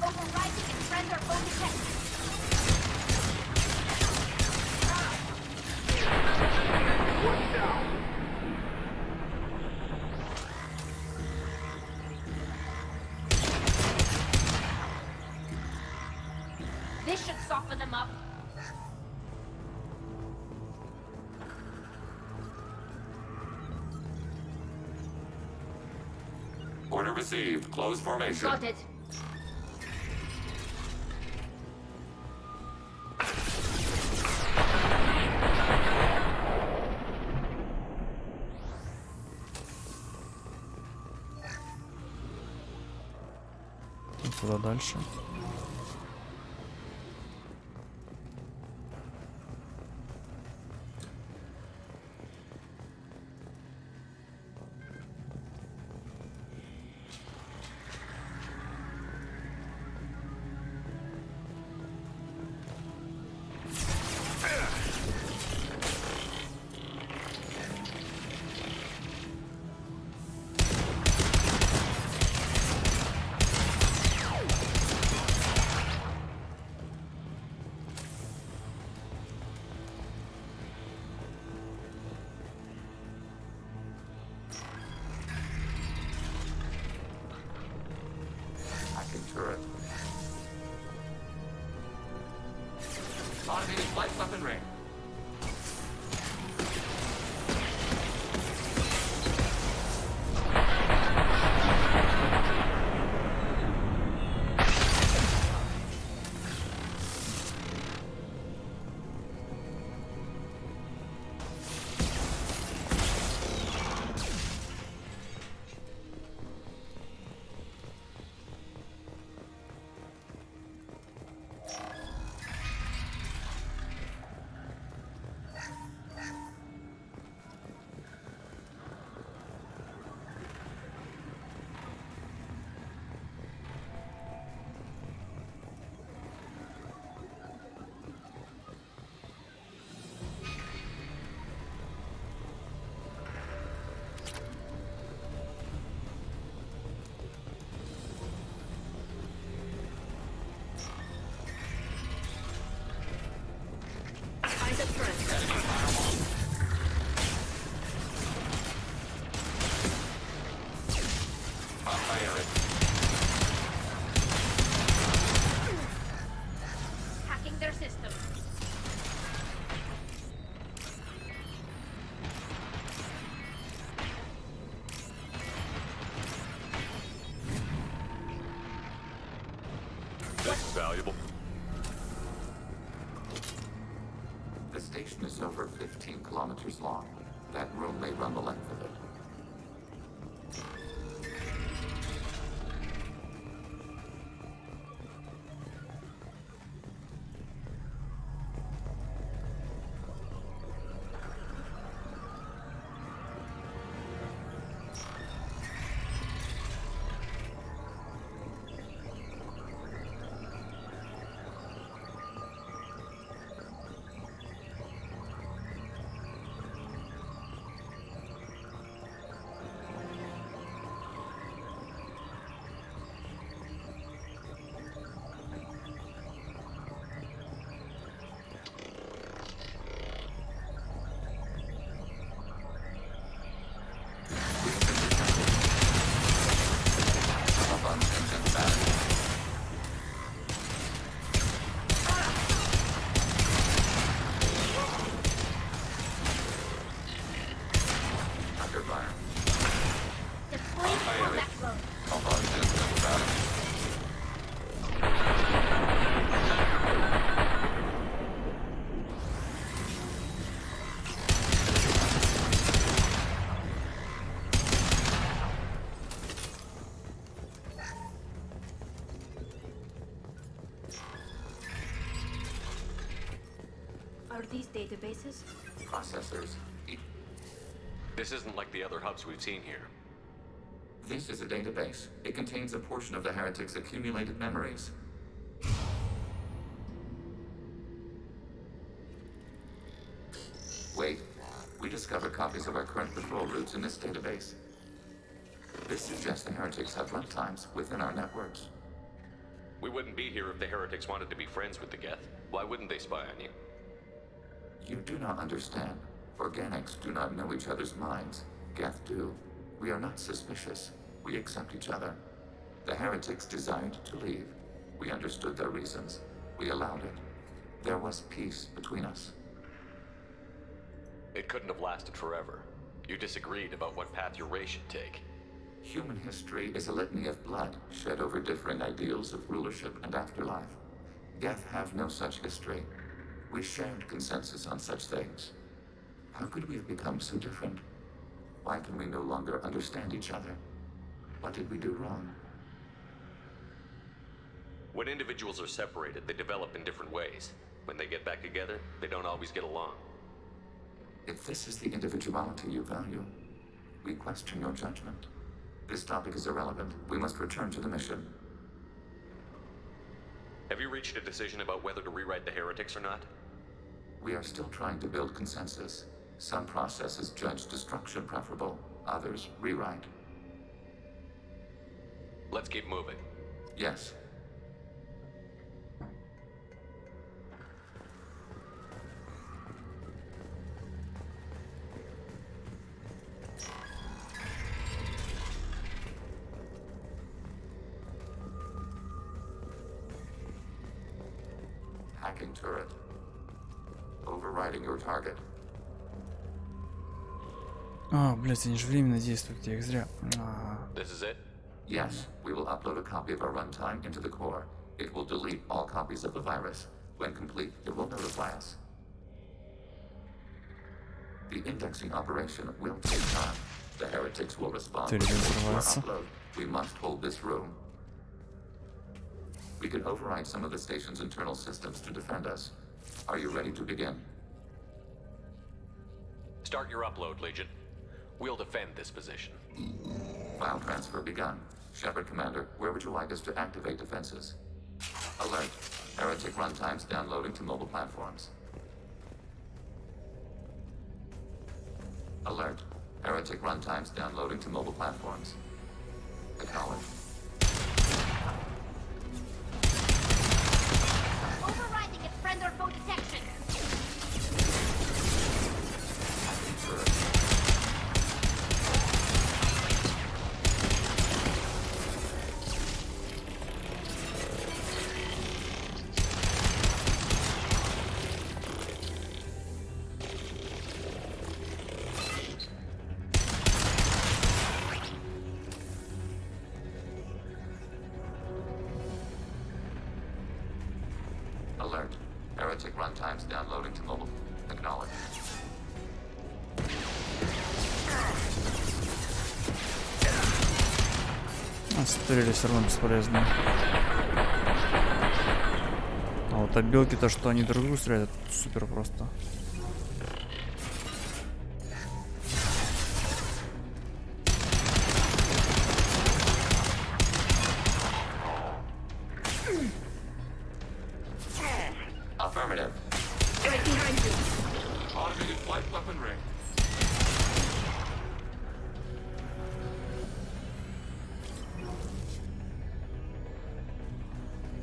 Overriding and friends are both detected. This should soften them up. Order received. Close formation. Got it. Куда дальше? Turret. Automated flight weapon ring. Hacking their system. This is valuable. The station is over 15 kilometers long. That room may run the length of it. Are these databases? Processors. This isn't like the other hubs we've seen here. This is a database. It contains a portion of the Heretic's accumulated memories. Wait. We discovered copies of our current patrol routes in this database. This suggests the Heretics have runtimes within our networks. We wouldn't be here if the heretics wanted to be friends with the Geth. Why wouldn't they spy on you? You do not understand. Organics do not know each other's minds. Geth do. We are not suspicious. We accept each other. The heretics desired to leave. We understood their reasons. We allowed it. There was peace between us. It couldn't have lasted forever. You disagreed about what path your race should take. Human history is a litany of blood shed over differing ideals of rulership and afterlife. Geth have no such history. We shared consensus on such things. How could we have become so different? Why can we no longer understand each other? What did we do wrong? When individuals are separated, they develop in different ways. When they get back together, they don't always get along. If this is the individuality you value, we question your judgment. This topic is irrelevant. We must return to the mission. Have you reached a decision about whether to rewrite the heretics or not? We are still trying to build consensus. Some processes judge destruction preferable, others rewrite. Let's keep moving. Yes. Hacking turret. Overriding your target. А, блядь, они же временно действуют, я их зря. This is it? Yes, we will upload a copy of our runtime into the core. It will delete all copies of the virus. When complete, it will notify us. The indexing operation will take time. The heretics will respond to our upload. We must hold this room. We can override some of the station's internal systems to defend us. Are you ready to begin? Start your upload, Legion. We'll defend this position. File transfer begun. Shepard Commander, where would you like us to activate defenses? Alert. Heretic runtimes downloading to mobile platforms. Alert. Heretic runtimes downloading to mobile platforms. Acknowledge. Overriding its friend or foe detection. Alert. Heretic runtimes downloading to mobile. Acknowledge. Стрели все равно бесполезно. А вот обилки, то что они друг другу стреляют, это супер просто. Affirmative. Right behind you. Automated flight weaponry.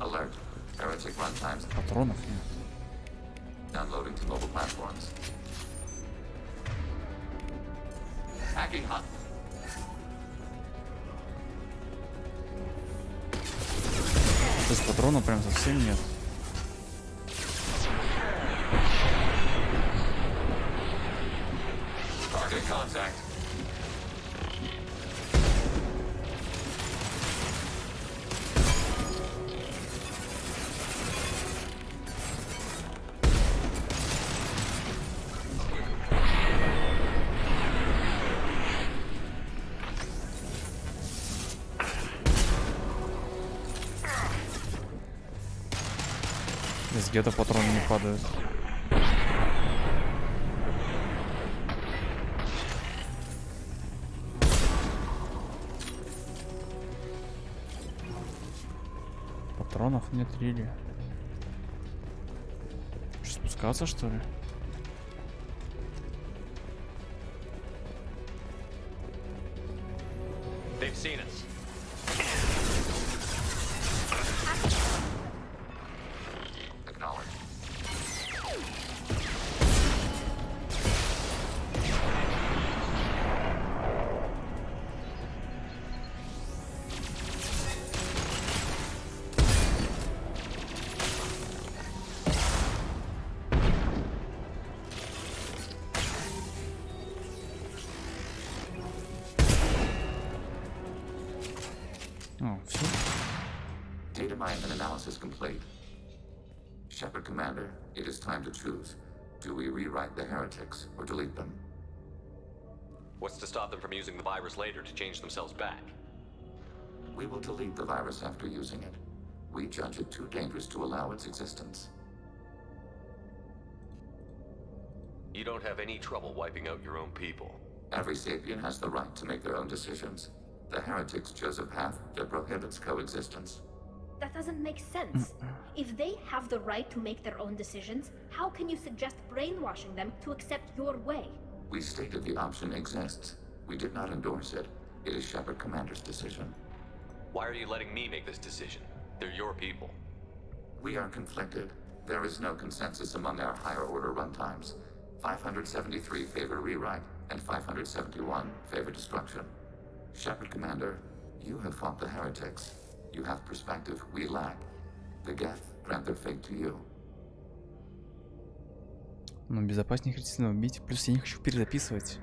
Alert. Heretic runtimes. Патронов нет. Downloading to mobile platforms. Hacking hot. То есть патронов прям совсем нет. Target contact. Из где-то патроны не падают. Патронов нет, рили. Что, спускаться, что ли? They've seen us. Acknowledged. О, все. Data mine and analysis complete. Shepard Commander, it is time to choose. Do we rewrite the heretics or delete them? What's to stop them from using the virus later to change themselves back? We will delete the virus after using it. We judge it too dangerous to allow its existence. You don't have any trouble wiping out your own people. Every sapient has the right to make their own decisions. The heretics chose a path that prohibits coexistence. That doesn't make sense. If they have the right to make their own decisions, how can you suggest brainwashing them to accept your way? We stated the option exists. We did not endorse it. It is Shepard Commander's decision. Why are you letting me make this decision? They're your people. We are conflicted. There is no consensus among our higher order runtimes. 573 favor rewrite, and 571 favor destruction. Shepard Commander, you have fought the heretics. You have perspective we lack. The Geth grant their fate to you. Ну, безопаснее хотите убить. Плюс я не хочу перезаписывать.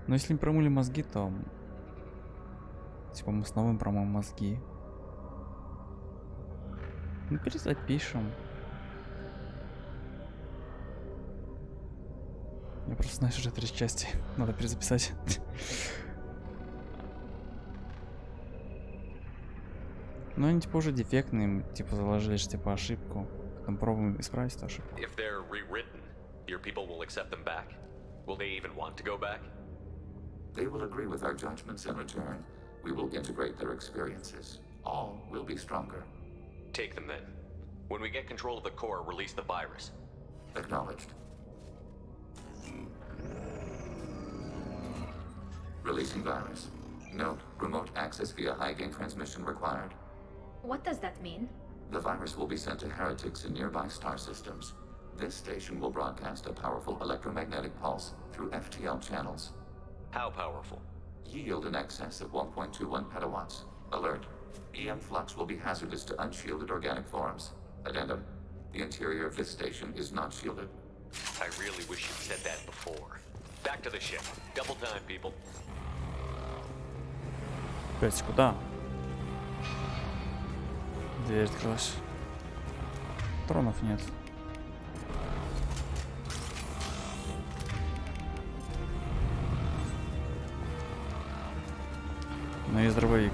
Но если мы промыли мозги, то... Типа мы снова им промоем мозги. Ну, перезапишем. Я просто знаю сюжет 3 части. Надо перезаписать. Ну, они типа уже дефектные, им, типа заложили типа ошибку. Потом пробуем исправить эту ошибку. If they're rewritten, your people will accept them back? Will they even want to go back? They will agree with our judgments in return. We will integrate their experiences. All will be stronger. Take them then. When we get control of the core, release the virus. Acknowledged. Releasing virus. Note, remote access via high-gain transmission required. What does that mean? The virus will be sent to heretics in nearby star systems. This station will broadcast a powerful electromagnetic pulse through FTL channels. How powerful? Yield in excess of 1.21 petawatts. Alert. EM flux will be hazardous to unshielded organic forms. Addendum. The interior of this station is not shielded. I really wish you'd said that before. Back to the ship. Double time, people. Опять куда? Дверь открылась. Патронов нет. Но есть дробовик.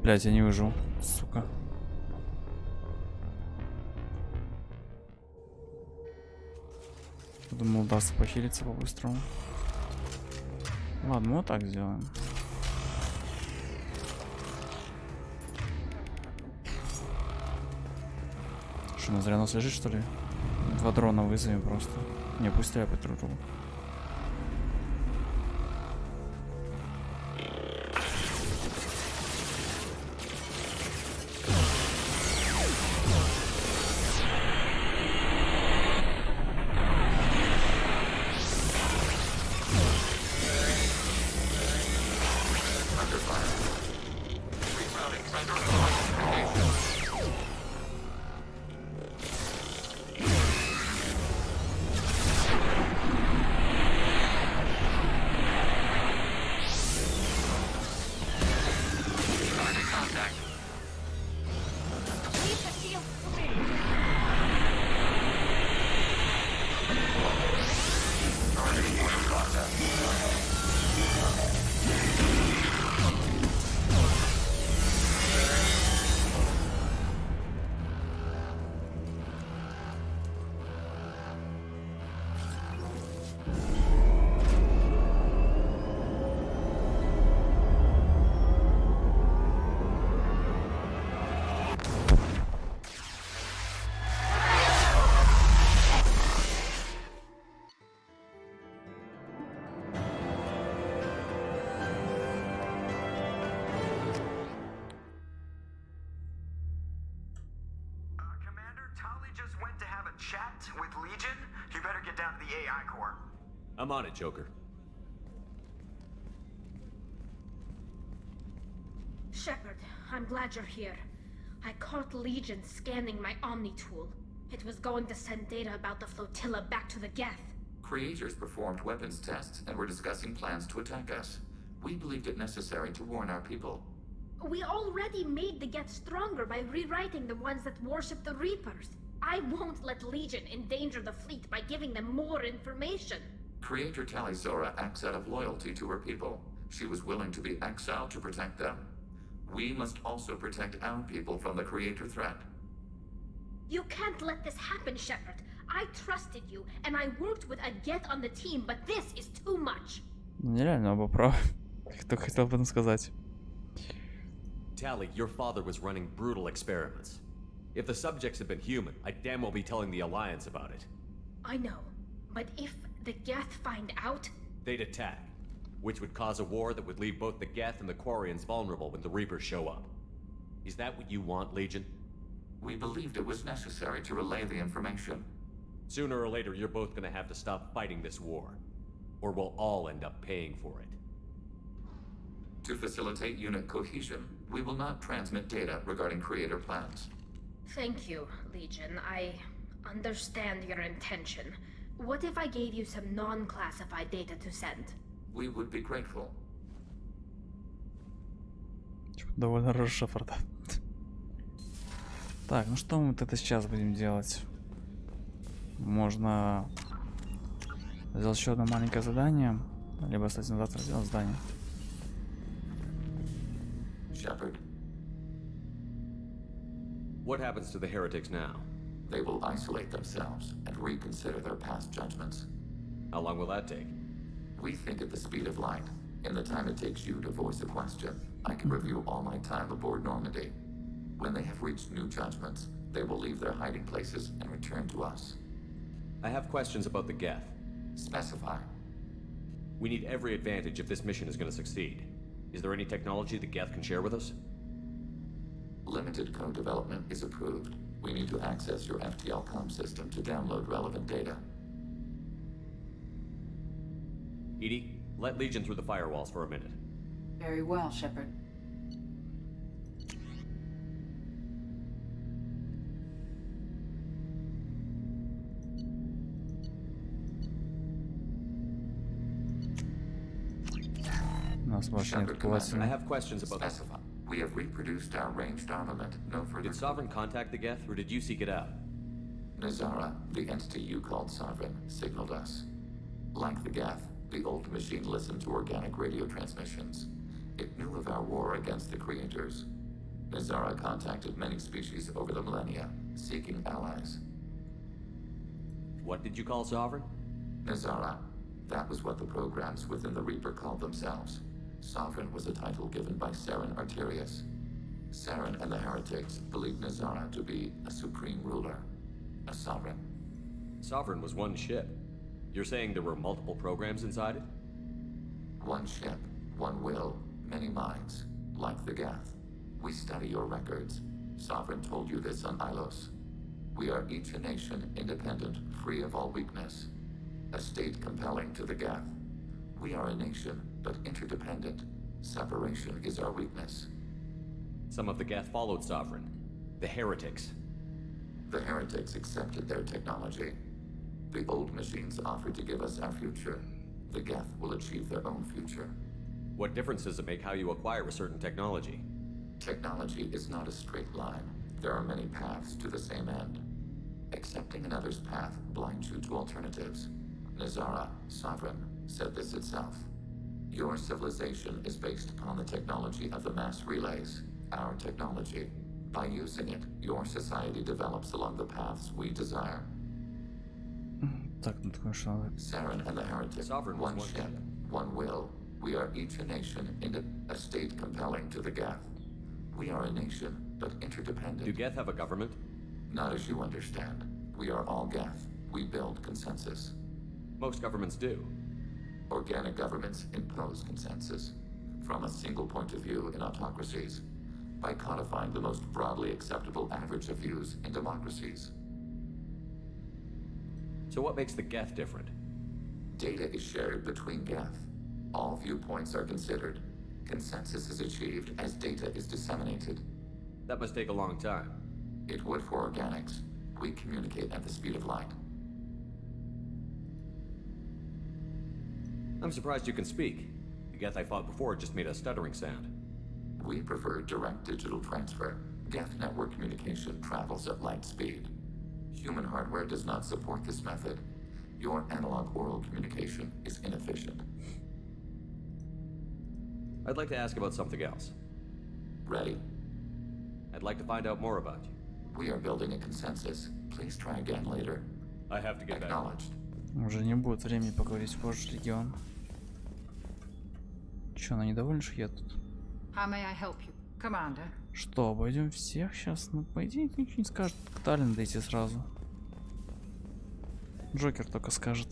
Блять, я не выжил, сука. Думал, удастся похилиться по-быстрому. Ладно, вот так сделаем. Что, на зря нас лежит, что ли? 2 дрона вызовем просто. Не, пусть стреляют друг другу. chat with Legion, you better get down to the AI core. I'm on it, Joker. Shepard, I'm glad you're here. I caught Legion scanning my Omni tool. It was going to send data about the flotilla back to the Geth. Creators performed weapons tests and were discussing plans to attack us. We believed it necessary to warn our people. We already made the Geth stronger by rewriting the ones that worship the Reapers. I won't let Legion endanger the fleet by giving them more information. Creator Talizora acts out of loyalty to her people. She was willing to be exiled to protect them. We must also protect our people from the Creator threat. You can't let this happen, Shepard. I trusted you, and I worked with a Geth on the team, but this is too much. Нереально оба правы. Кто хотел об этом сказать? Tally, your father was running brutal experiments. If the subjects had been human, I'd damn well be telling the Alliance about it. I know, but if the Geth find out... They'd attack, which would cause a war that would leave both the Geth and the Quarians vulnerable when the Reapers show up. Is that what you want, Legion? We believed it was necessary to relay the information. Sooner or later, you're both gonna have to stop fighting this war. Or we'll all end up paying for it. To facilitate unit cohesion, we will not transmit data regarding Creator plans. Thank you, Legion. I understand your intention. What if I gave you some non-classified data to send? We would be grateful. Довольно расшифрда. Так, ну что мы вот это сейчас будем делать? Можно сделать еще одно маленькое задание, либо, кстати, на завтра сделать задание. Shepard. What happens to the heretics now? They will isolate themselves and reconsider their past judgments. How long will that take? We think at the speed of light. In the time it takes you to voice a question, I can review all my time aboard Normandy. When they have reached new judgments, they will leave their hiding places and return to us. I have questions about the Geth. Specify. We need every advantage if this mission is going to succeed. Is there any technology the Geth can share with us? Limited code development is approved. We need to access your FTL-COM system to download relevant data. Edie, let Legion through the firewalls for a minute. Very well, Shepard. I have questions about Specify. We have reproduced our ranged armament. No further. Did Sovereign contact the Geth, or did you seek it out? Nazara, the entity you called Sovereign, signaled us. Like the Geth, the old machine listened to organic radio transmissions. It knew of our war against the Creators. Nazara contacted many species over the millennia, seeking allies. What did you call Sovereign? Nazara. That was what the programs within the Reaper called themselves. Sovereign was a title given by Saren Arterius. Saren and the heretics believed Nazara to be a supreme ruler, a sovereign. Sovereign was one ship. You're saying there were multiple programs inside it? One ship, one will, many minds, like the Geth. We study your records. Sovereign told you this on Ilos. We are each a nation, independent, free of all weakness. A state compelling to the Geth. We are a nation, but interdependent. Separation is our weakness. Some of the Geth followed Sovereign. The heretics. The heretics accepted their technology. The old machines offered to give us our future. The Geth will achieve their own future. What difference does it make how you acquire a certain technology? Technology is not a straight line. There are many paths to the same end. Accepting another's path blinds you to alternatives. Nazara, Sovereign, said this itself. Your civilization is based upon the technology of the mass relays, our technology. By using it, your society develops along the paths we desire. Saren and the heretics, Sovereign one ship, one will. We are each a nation in a state compelling to the Geth. We are a nation, but interdependent. Do Geth have a government? Not as you understand. We are all Geth. We build consensus. Most governments do. Organic governments impose consensus from a single point of view in autocracies by codifying the most broadly acceptable average of views in democracies. So what makes the Geth different? Data is shared between Geth. All viewpoints are considered. Consensus is achieved as data is disseminated. That must take a long time. It would for organics. We communicate at the speed of light. I'm surprised you can speak. The Geth I fought before just made a stuttering sound. We prefer direct digital transfer. Geth network communication travels at light speed. Human hardware does not support this method. Your analog oral communication is inefficient. I'd like to ask about something else. Ready? I'd like to find out more about you. We are building a consensus. Please try again later. I have to get back. Acknowledged. Уже не будет времени поговорить позже, Легион. Чё, она недовольна, что я тут? How may I help you, Commander? Что, обойдем всех сейчас? Ну, по идее, ничего не скажет. К Таллин дойти сразу. Джокер только скажет.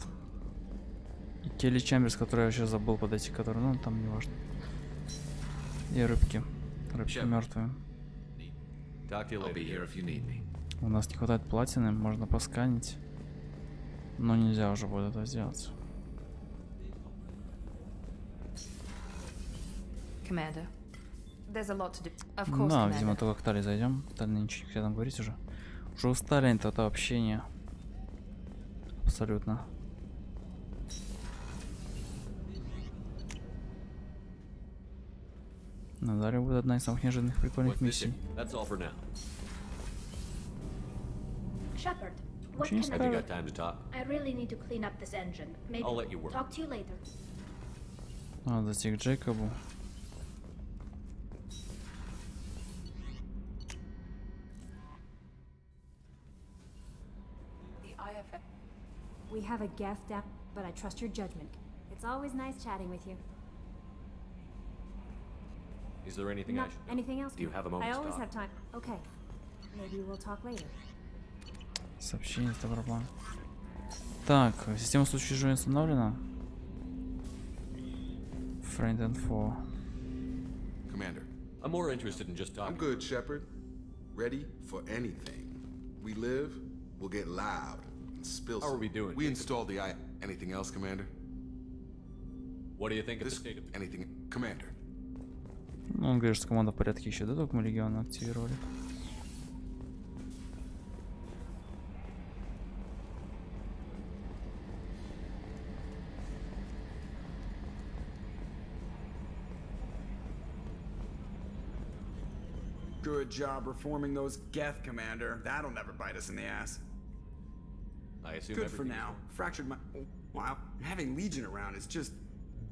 И Келли Чамберс, который я вообще забыл подойти, который, ну, там не важно. И рыбки. Рыбки мертвые. У нас не хватает платины, можно посканить. Но нельзя уже будет это сделать. Commander, there's a lot to do. Of course, Да, Commander. видимо, только к Тали зайдем. Тали ничего не там говорить уже. Уже устали они это общение. Абсолютно. Но далее будет одна из самых неожиданных прикольных миссий. Shepard, what Ничего не can I Have you do? got time to talk? I really need to clean up this engine. Maybe I'll let you work. talk to you later. Надо зайти к Джейкобу. We have a Geth down, but I trust your judgment. It's always nice chatting with you. Is there anything I Not should know? anything else? Do you have a moment I to always talk? have time. Okay. Maybe we'll talk later. Сообщение с Доброплан. Так, система случая жизни установлена. Friend info. Commander. I'm more interested in just talking. I'm good, Shepard. Ready for anything. We live, we'll get loud and spill How are some. we doing? We installed the Anything else, Commander? What do you think of the This state of anything, Commander? Ну, он говорит, что команда в порядке еще, да, только мы Легиона активировали. Good job reforming those Geth, Commander. That'll never bite us in the ass. I assume Good for everything's now. Fractured my... Oh, wow. Having Legion around is just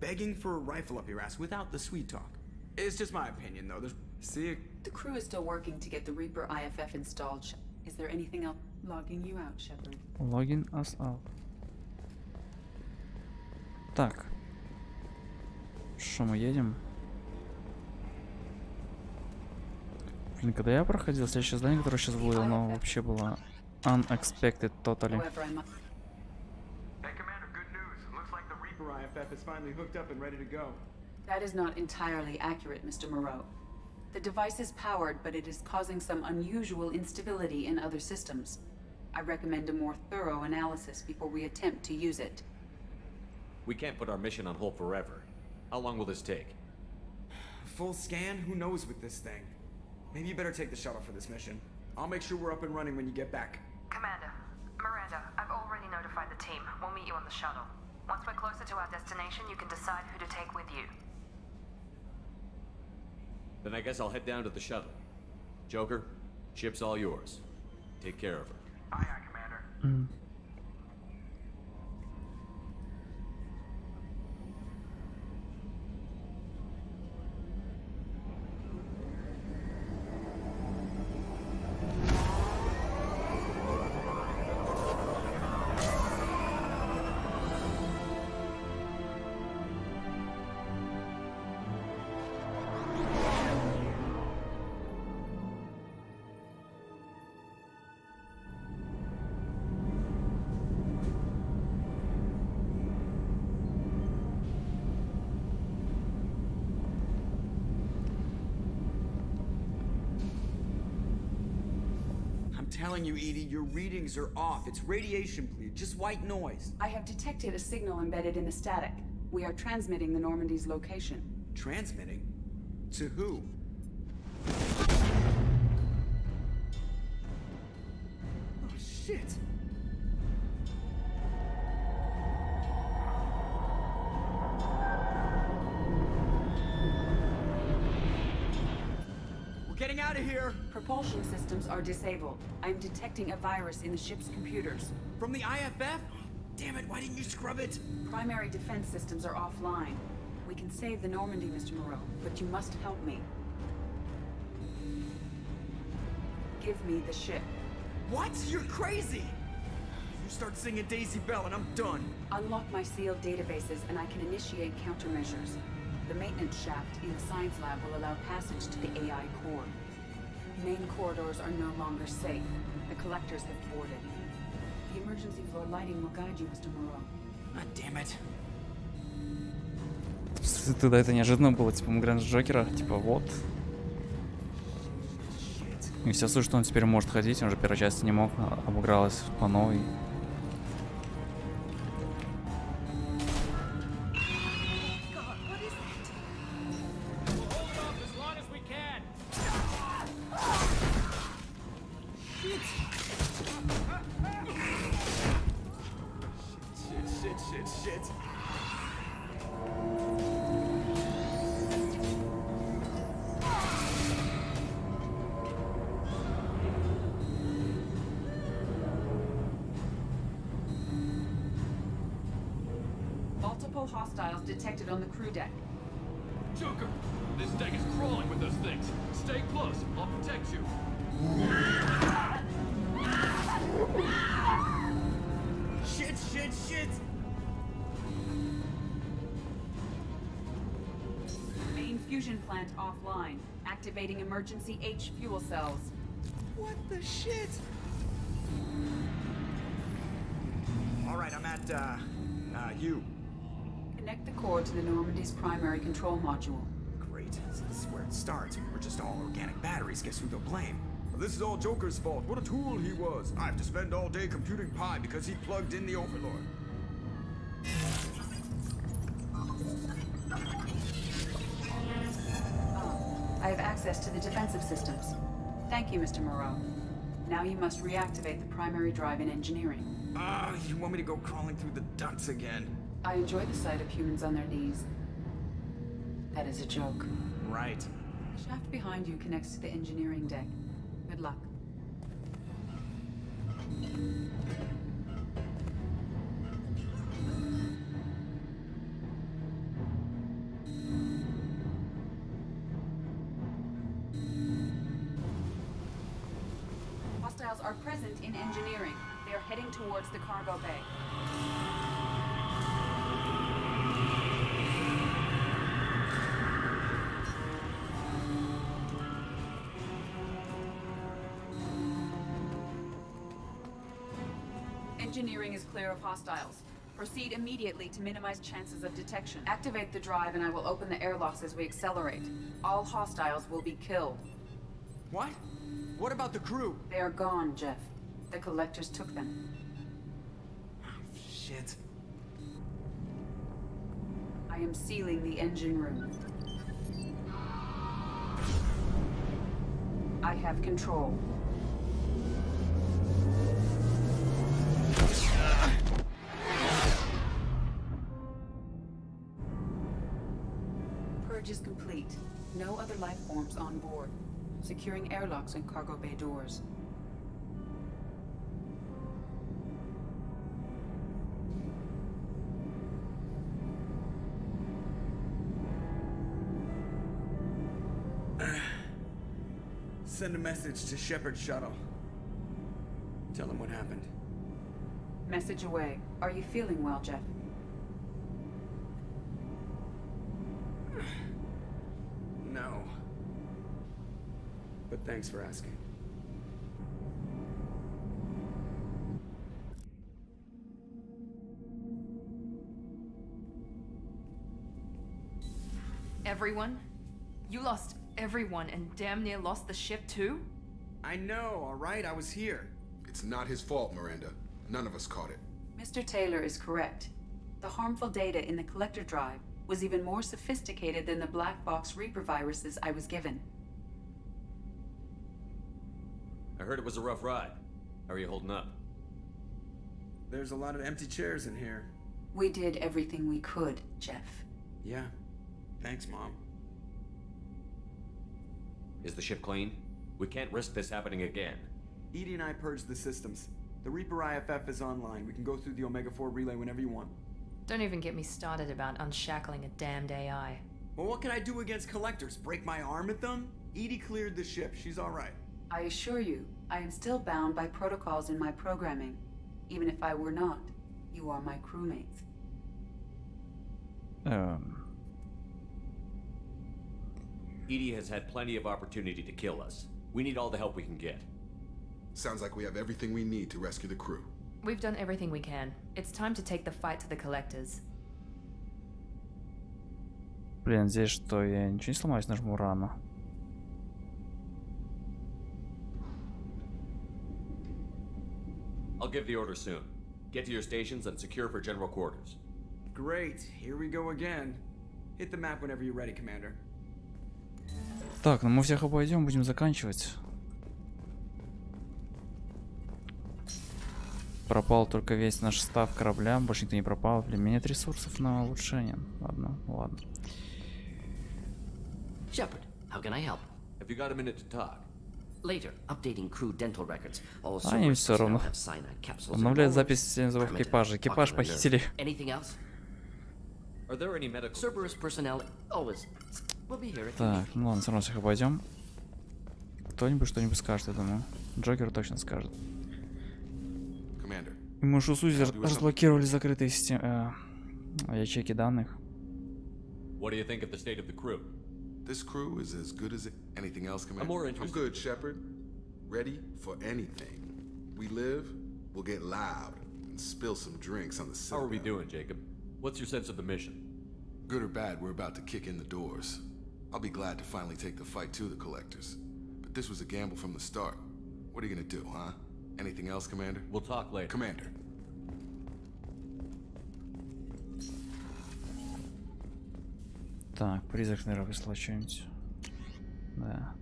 begging for a rifle up your ass without the sweet talk. It's just my opinion, though. There's... See... The crew is still working to get the Reaper IFF installed. Is there anything else logging you out, Shepard? Login us out. Так. Что, мы едем? Блин, когда я проходил следующее задание, которое сейчас будет, оно вообще было unexpected totally. Hey, Commander, good news. Looks like the Reaper IFF is finally hooked up and ready to go. That is not entirely accurate, Mr. Moreau. The device is powered, but it is causing some unusual instability in other systems. I recommend a more thorough analysis before we attempt to use it. We can't put our mission on hold forever. How long will this take? Full scan? Who knows with this thing? Maybe you better take the shuttle for this mission. I'll make sure we're up and running when you get back. Commander, Miranda, I've already notified the team. We'll meet you on the shuttle. Once we're closer to our destination, you can decide who to take with you. Then I guess I'll head down to the shuttle. Joker, ship's all yours. Take care of her. Aye, aye, Commander. telling you, Edie, your readings are off. It's radiation bleed, just white noise. I have detected a signal embedded in the static. We are transmitting the Normandy's location. Transmitting? To who? Oh, shit. We're getting out of here! Propulsion systems are disabled. I'm detecting a virus in the ship's computers. From the IFF? Damn it, why didn't you scrub it? Primary defense systems are offline. We can save the Normandy, Mr. Moreau, but you must help me. Give me the ship. What? You're crazy! You start singing Daisy Bell and I'm done. Unlock my sealed databases and I can initiate countermeasures. The maintenance shaft in the science lab will allow passage to the AI core. Main corridors are no longer safe. The collectors have boarded. The emergency floor lighting will guide you, Mr. Moreau. God damn it. Тогда это неожиданно было, типа мы играем с Джокера, типа вот. И все слышат, что он теперь может ходить, он же первой части не мог, обыгралась по новой. Multiple hostiles detected on the crew deck. Joker, this deck is crawling with those things. Stay close. I'll protect you. Shit, shit, shit! Main fusion plant offline. Activating emergency H fuel cells. What the shit? Alright, I'm at, U. Connect the core to the Normandy's primary control module. Great. So this is where it starts. We're just all organic batteries. Guess who they'll blame? Well, this is all Joker's fault. What a tool he was. I have to spend all day computing pi because he plugged in the Overlord. I have access to the defensive systems. Thank you, Mr. Moreau. Now you must reactivate the primary drive in engineering. You want me to go crawling through the ducts again? I enjoy the sight of humans on their knees. That is a joke. Right. The shaft behind you connects to the engineering deck. Good luck. Hostiles are present in engineering. They are heading towards the cargo bay. Engineering is clear of hostiles. Proceed immediately to minimize chances of detection. Activate the drive and I will open the airlocks as we accelerate. All hostiles will be killed. What? What about the crew? They are gone, Jeff. The collectors took them. Shit. I am sealing the engine room. I have control. Purge is complete. No other life forms on board. Securing airlocks and cargo bay doors. Send a message to Shepard's shuttle. Tell him what happened. Message away. Are you feeling well, Jeff? No. But thanks for asking. Everyone? You lost everyone and damn near lost the ship too? I know, alright? I was here. It's not his fault, Miranda. None of us caught it. Mr. Taylor is correct. The harmful data in the collector drive was even more sophisticated than the black box Reaper viruses I was given. I heard it was a rough ride. How are you holding up? There's a lot of empty chairs in here. We did everything we could, Jeff. Yeah. Thanks, Mom. Is the ship clean? We can't risk this happening again. Edie and I purged the systems. The Reaper IFF is online. We can go through the Omega-4 relay whenever you want. Don't even get me started about unshackling a damned AI. Well, what can I do against collectors? Break my arm at them? Edie cleared the ship. She's alright. I assure you, I am still bound by protocols in my programming. Even if I were not, you are my crewmates. Edie has had plenty of opportunity to kill us. We need all the help we can get. Sounds like we have everything we need to rescue the crew. We've done everything we can. It's time to take the fight to the collectors. Блин, здесь что, я ничего не сломаюсь, нажму рано. I'll give the order soon. Get to your stations and secure for general quarters. Great. Here we go again. Hit the map whenever you're ready, Commander. Так, ну мы всех обойдем, будем заканчивать. Пропал только весь наш став корабля, больше никто не пропал. Блин, у меня нет ресурсов на улучшение. Ладно, ладно. Shepard, how can I help? Have you got a minute to talk? Later, updating crew dental records. All Они Cerberus все personnel равно. have cyanide capsules in Обновляет all запись забав primitive экипажа. Экипаж ocular nerve. похитили. Anything else? Are there any medical... Cerberus personnel always will be here if you Так, need. ну ладно, все равно всех обойдем. Кто-нибудь что-нибудь скажет, я думаю. Джокер точно скажет. Commander. Мы же разблокировали закрытые системы, ячейки данных. What do you think of the state of the crew? This crew is as good as anything else, Commander. I'm more I'm interested. good, Shepard. Ready for anything. We live, we'll get loud, and spill some drinks on the How are we Citadel. doing, Jacob? What's your sense of the mission? Good or bad, we're about to kick in the doors. I'll be glad to finally take the fight to the Collectors. But this was a gamble from the start. What are you gonna do, huh? Anything else, Commander? We'll talk later. Commander. Так, призрак, наверное, выслал что-нибудь. Да.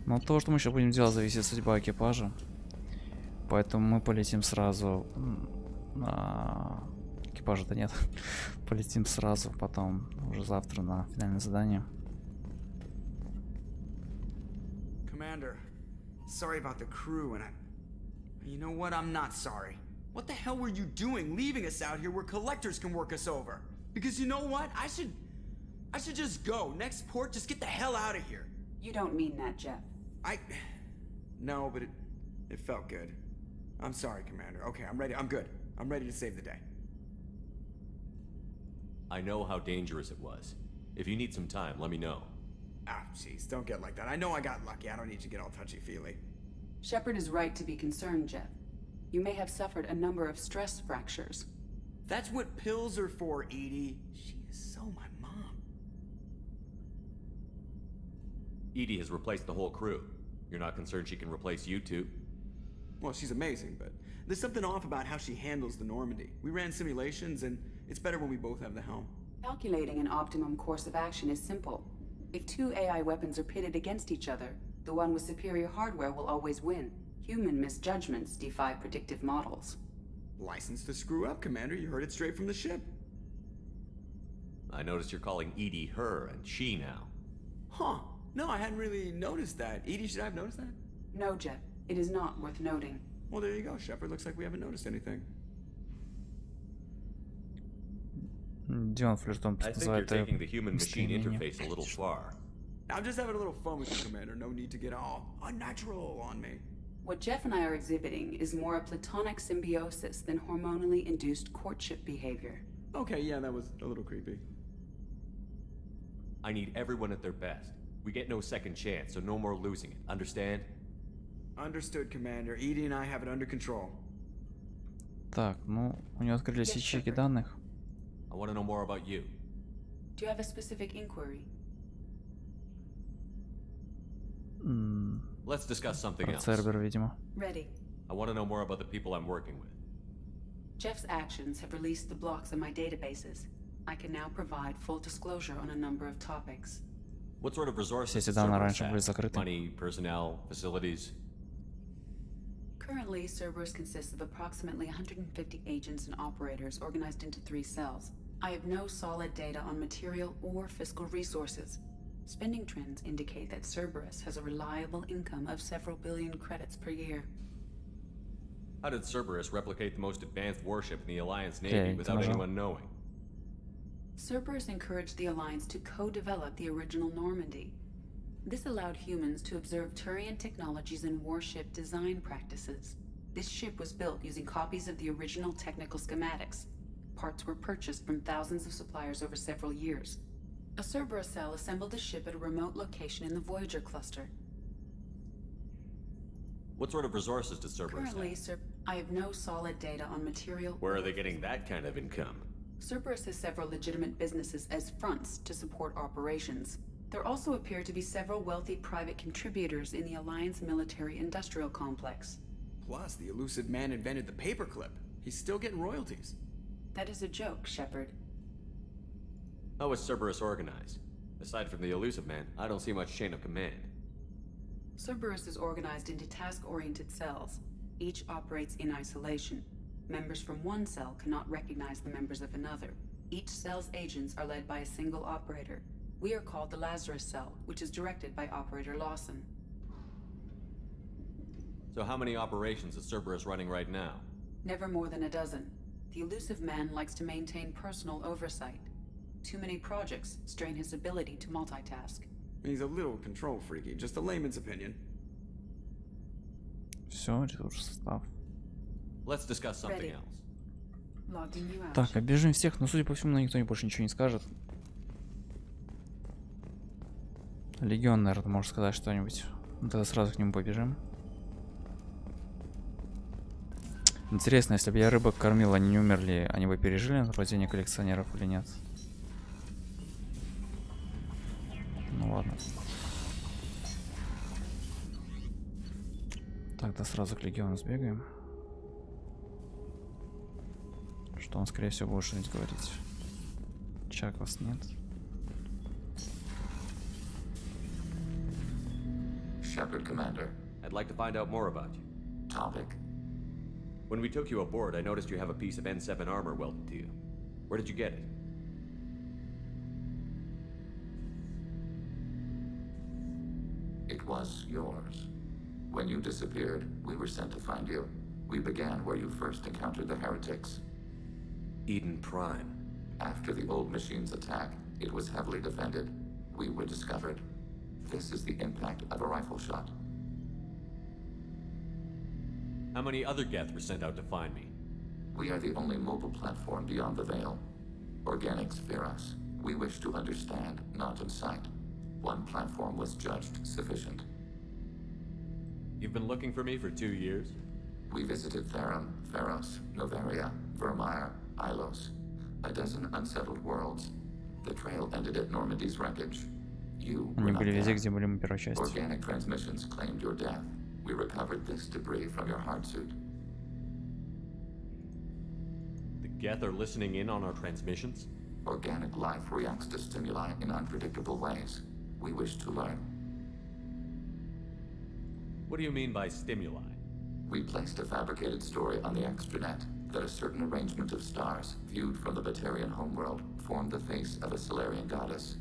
Но от того, что мы сейчас будем делать, зависит судьба экипажа. Поэтому мы полетим сразу. Экипажа-то нет. Полетим сразу, потом уже завтра на финальное задание. Commander, sorry about the crew, and you know what? I'm not sorry. What the hell were you doing, leaving us out here where collectors can work us over? Because you know what? I should just go. Next port, just get the hell out of here. You don't mean that, Jeff. No, but it felt good. I'm sorry, Commander. Okay, I'm ready. I'm good. I'm ready to save the day. I know how dangerous it was. If you need some time, let me know. Ah, jeez, don't get like that. I know I got lucky. I don't need to get all touchy-feely. Shepard is right to be concerned, Jeff. You may have suffered a number of stress fractures. That's what pills are for, Edie. She is so my mom. Edie has replaced the whole crew. You're not concerned she can replace you two? Well, she's amazing, but there's something off about how she handles the Normandy. We ran simulations, and it's better when we both have the helm. Calculating an optimum course of action is simple. If two AI weapons are pitted against each other, the one with superior hardware will always win. Human misjudgments defy predictive models. License to screw up, Commander. You heard it straight from the ship. I noticed you're calling Edie her and she now. Huh. No, I hadn't really noticed that. Edie, should I have noticed that? No, Jeff. It is not worth noting. Well, there you go, Shepard. Looks like we haven't noticed anything. Дион флиртом I think you're taking the human-machine interface a little far. I'm just having a little fun with you, Commander. No need to get all unnatural on me. What Jeff and I are exhibiting is more a platonic symbiosis than hormonally induced courtship behavior. Okay, yeah, that was a little creepy. I need everyone at their best. We get no second chance, so no more losing it. Understand? Understood, Commander. Edie and I have it under control. Так, ну, у него открылись Yes, ячейки Shepard. данных. I want to know more about you. Do you have a specific inquiry? Let's discuss something Про else. Цербер, видимо. Ready. I want to know more about the people I'm working with. Jeff's actions have released the blocks in my databases. I can now provide full disclosure on a number of topics. What sort of resources Все эти does данные Cerberus раньше have? были закрыты. Money, personnel, facilities. Currently, Cerberus consists of approximately 150 agents and operators organized into 3 cells. I have no solid data on material or fiscal resources. Spending trends indicate that Cerberus has a reliable income of several billion credits per year. How did Cerberus replicate the most advanced warship in the Alliance Navy Okay, without нажал. anyone knowing? Cerberus encouraged the Alliance to co-develop the original Normandy. This allowed humans to observe Turian technologies and warship design practices. This ship was built using copies of the original technical schematics. Parts were purchased from thousands of suppliers over several years. A Cerberus cell assembled the ship at a remote location in the Voyager cluster. What sort of resources does Cerberus Currently, have? I have no solid data on material. Where are they getting that kind of income? Cerberus has several legitimate businesses as fronts to support operations. There also appear to be several wealthy private contributors in the Alliance military-industrial complex. Plus, the elusive man invented the paperclip. He's still getting royalties. That is a joke, Shepard. How is Cerberus organized? Aside from the elusive man, I don't see much chain of command. Cerberus is organized into task-oriented cells. Each operates in isolation. Members from one cell cannot recognize the members of another. Each cell's agents are led by a single operator. We are called the Lazarus Cell, which is directed by Operator Lawson. So how many operations is Cerberus running right now? Never more than a dozen. The elusive man likes to maintain personal oversight. Too many projects strain his ability to multitask. He's a little control freaky, just a layman's opinion. Все, ресурс состав. Let's discuss something Ready. else. Logging you out. Так, обижим всех, но судя по всему, никто больше ничего не скажет. Легион, наверное, может сказать что-нибудь. Ну, тогда сразу к нему побежим. Интересно, если бы я рыбок кормил, они не умерли, они бы пережили нападение коллекционеров или нет? Ну ладно. Тогда сразу к легиону сбегаем. Что он, скорее всего, будет что-нибудь говорить. Чак вас нет. Shepard, Commander. I'd like to find out more about you. Topic. When we took you aboard, I noticed you have a piece of N7 armor welded to you. Where did you get it? It was yours. When you disappeared, we were sent to find you. We began where you first encountered the heretics. Eden Prime. After the old machine's attack, it was heavily defended. We were discovered. This is the impact of a rifle shot. How many other Geth were sent out to find me? We are the only mobile platform beyond the Veil. Organics fear us. We wish to understand, not incite. One platform was judged sufficient. You've been looking for me for 2 years? We visited Therum, Pharos, Novaria, Vermeer, Ilos. A dozen unsettled worlds. The trail ended at Normandy's wreckage. You were Они not были везде, there. где были мы первой части. Organic transmissions claimed your death. We recovered this debris from your hard suit. The Geth are listening in on our transmissions? Organic life reacts to stimuli in unpredictable ways. We wish to learn. What do you mean by stimuli? We placed a fabricated story on the extranet that a certain arrangement of stars, viewed from the Batarian homeworld, formed the face of a Solarian goddess.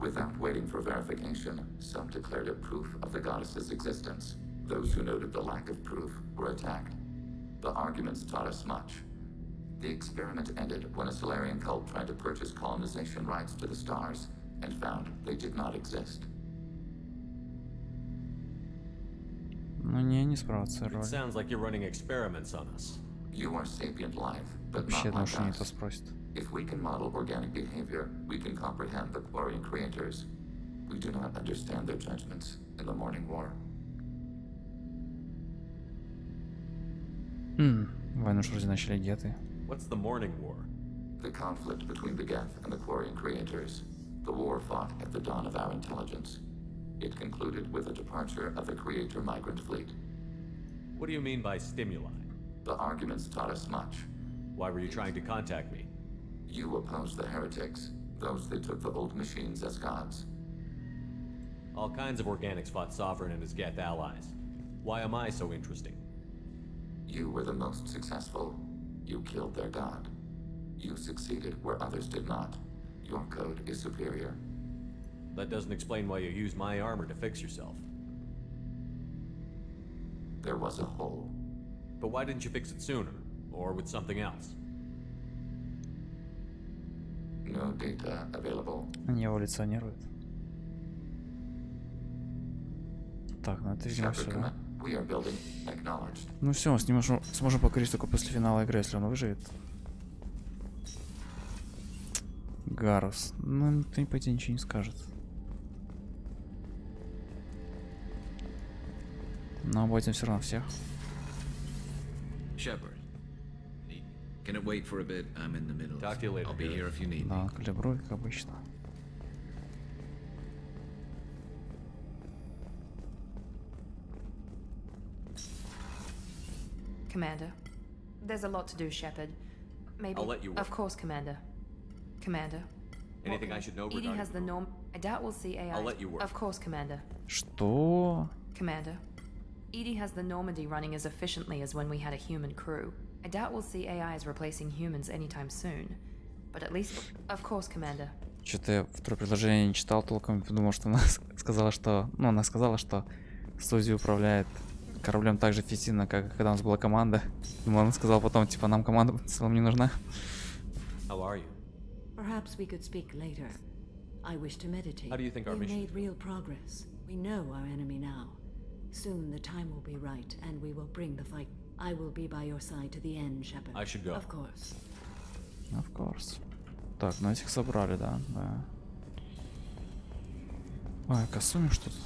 Without waiting for verification, some declared it proof of the goddess's existence. Those who noted the lack of proof were attacked. The arguments taught us much. The experiment ended when a Solarian cult tried to purchase colonization rights to the stars and found they did not exist. Ну не, не спровоцировали. It sounds like you're running experiments on us. You are sapient life, but Вообще, not думаю, like что не то us. спросит. If we can model organic behavior, we can comprehend the Quarian creators. We do not understand their judgments in the Morning War. Войну ж вроде начали геты. What's the Morning War? The conflict between the Geth and the Quarian creators. The war fought at the dawn of our intelligence. It concluded with the departure of the creator migrant fleet. What do you mean by stimuli? The arguments taught us much. Why were you trying to contact me? You opposed the heretics, those that took the old machines as gods. All kinds of organics fought Sovereign and his Geth allies. Why am I so interesting? You were the most successful. You killed their god. You succeeded where others did not. Your code is superior. That doesn't explain why you used my armor to fix yourself. There was a hole. But why didn't you fix it sooner? Or with something else? No data available. Они эволюционируют. Так, ну это видимо все, да? We are building acknowledged. Ну все, с ним сможем поговорить только после финала игры, если он выживет. Гарус. Ну, ты по тебе ничего не скажет. Но обойдем все равно всех. Shepard. Can it wait for a bit? I'm in the middle. Talk to you later. I'll be here if you need me. Да, калибруй, как обычно. Commander, there's a lot to do, Shepard. Maybe. I'll let you work. Of course, Commander. Commander. Anything I should know Edie regarding has the norm. I doubt we'll see AI. I'll let you work. Of course, Commander. Что? Commander. Edie has the Normandy running as efficiently as when we had a human crew. I doubt we'll see AIs replacing humans anytime soon. But at least, of course, Commander. Что-то я второе предложение не читал толком, думал, что она сказала, что... Ну, она сказала, что Сузи управляет кораблем так же эффективно, как когда у нас была команда. Думаю, она сказала потом, типа, нам команда в целом не нужна. How are you? Perhaps we could speak later. I wish to meditate. How do you think our we mission? made real progress. We know our enemy now. Soon the time will be right, and we will bring the fight. I will be by your side to the end, Shepard. I should go. Of course. Of course. Так, ну этих собрали, да, да. Ой, Касуми что-то.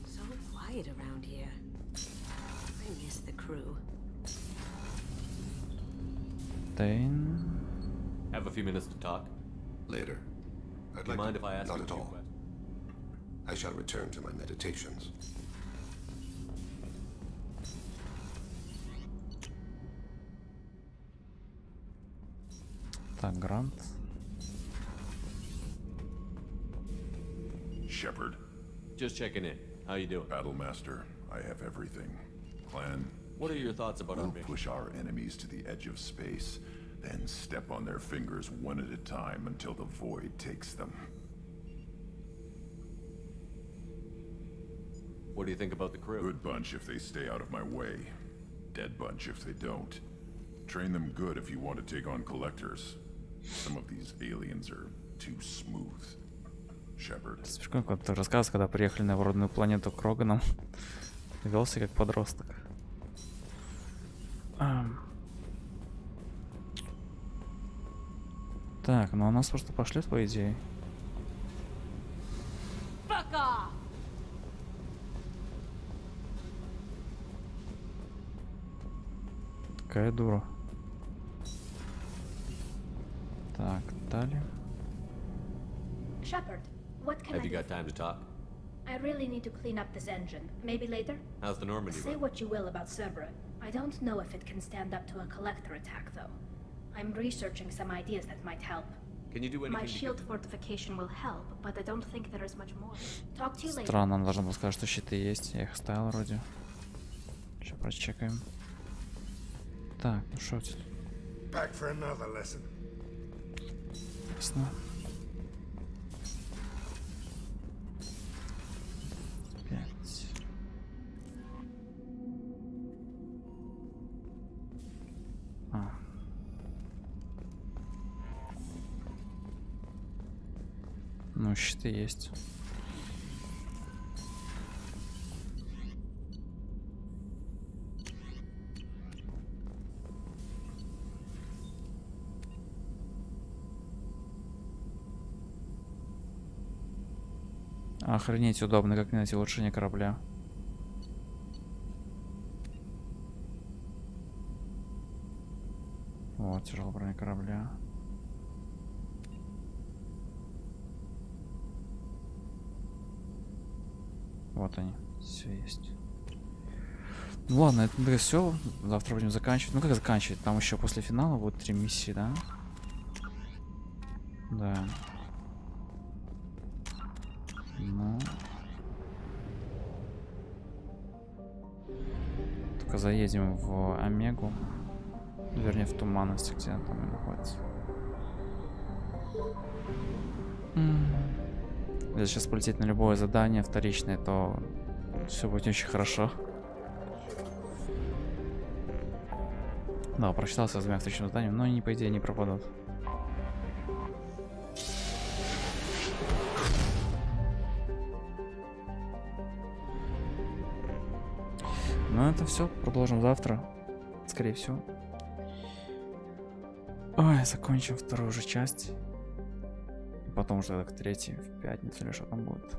So quiet around here. I miss the crew. Тейн. Have a few minutes to talk? Later. I'd Do you like mind to... if I ask Not you a at few all. questions? I shall return to my meditations. Так, Грант. Shepard. Just checking in. How you doing? Battlemaster, I have everything. Clan. What are your thoughts about our We'll mission? push our enemies to the edge of space, then step on their fingers one at a time until the void takes them. What do you think about the crew? Good bunch if they stay out of my way. Dead bunch if they don't. Train them good if you want to take on collectors. Some of these aliens are too smooth. Shepard. Слишком как-то рассказ, когда приехали на родную планету к Роганам. Велся как подросток. Так, ну нас просто пошлют, по идее. Fuck off! Какая дура. Так, далее. Shepard, what can Have I you do? got time to talk? I really need to clean up this engine. Maybe later? How's the Normandy Say run? what you will about Cerberus. I don't know if it can stand up to a collector attack, though. I'm researching some ideas that might help. Can you do anything My to shield get... fortification will help, but I don't think there is much more. Talk to you later. Странно, она должна была сказать, что щиты есть. Я их ставил вроде. Сейчас прочекаем. Так, ну что тут? Back for another lesson. Ясно. Пять. Ну, щиты есть. Охренеть удобно, как найти улучшение корабля. Тяжелая броня корабля. Вот они, все есть. Ну ладно, это все. Завтра будем заканчивать. Ну как заканчивать? Там еще после финала будет 3 миссии, да? Да. Ну. Только заедем в Омегу. Вернее, в Туманности, где она там и находится. Если сейчас полететь на любое задание вторичное, то все будет очень хорошо. Да, прочитался с двумя вторичным заданием, но они, по идее, не пропадут. Ну, это все. Продолжим завтра. Скорее всего. Ой, закончим вторую же часть. И потом уже к третьей в пятницу или что там будет.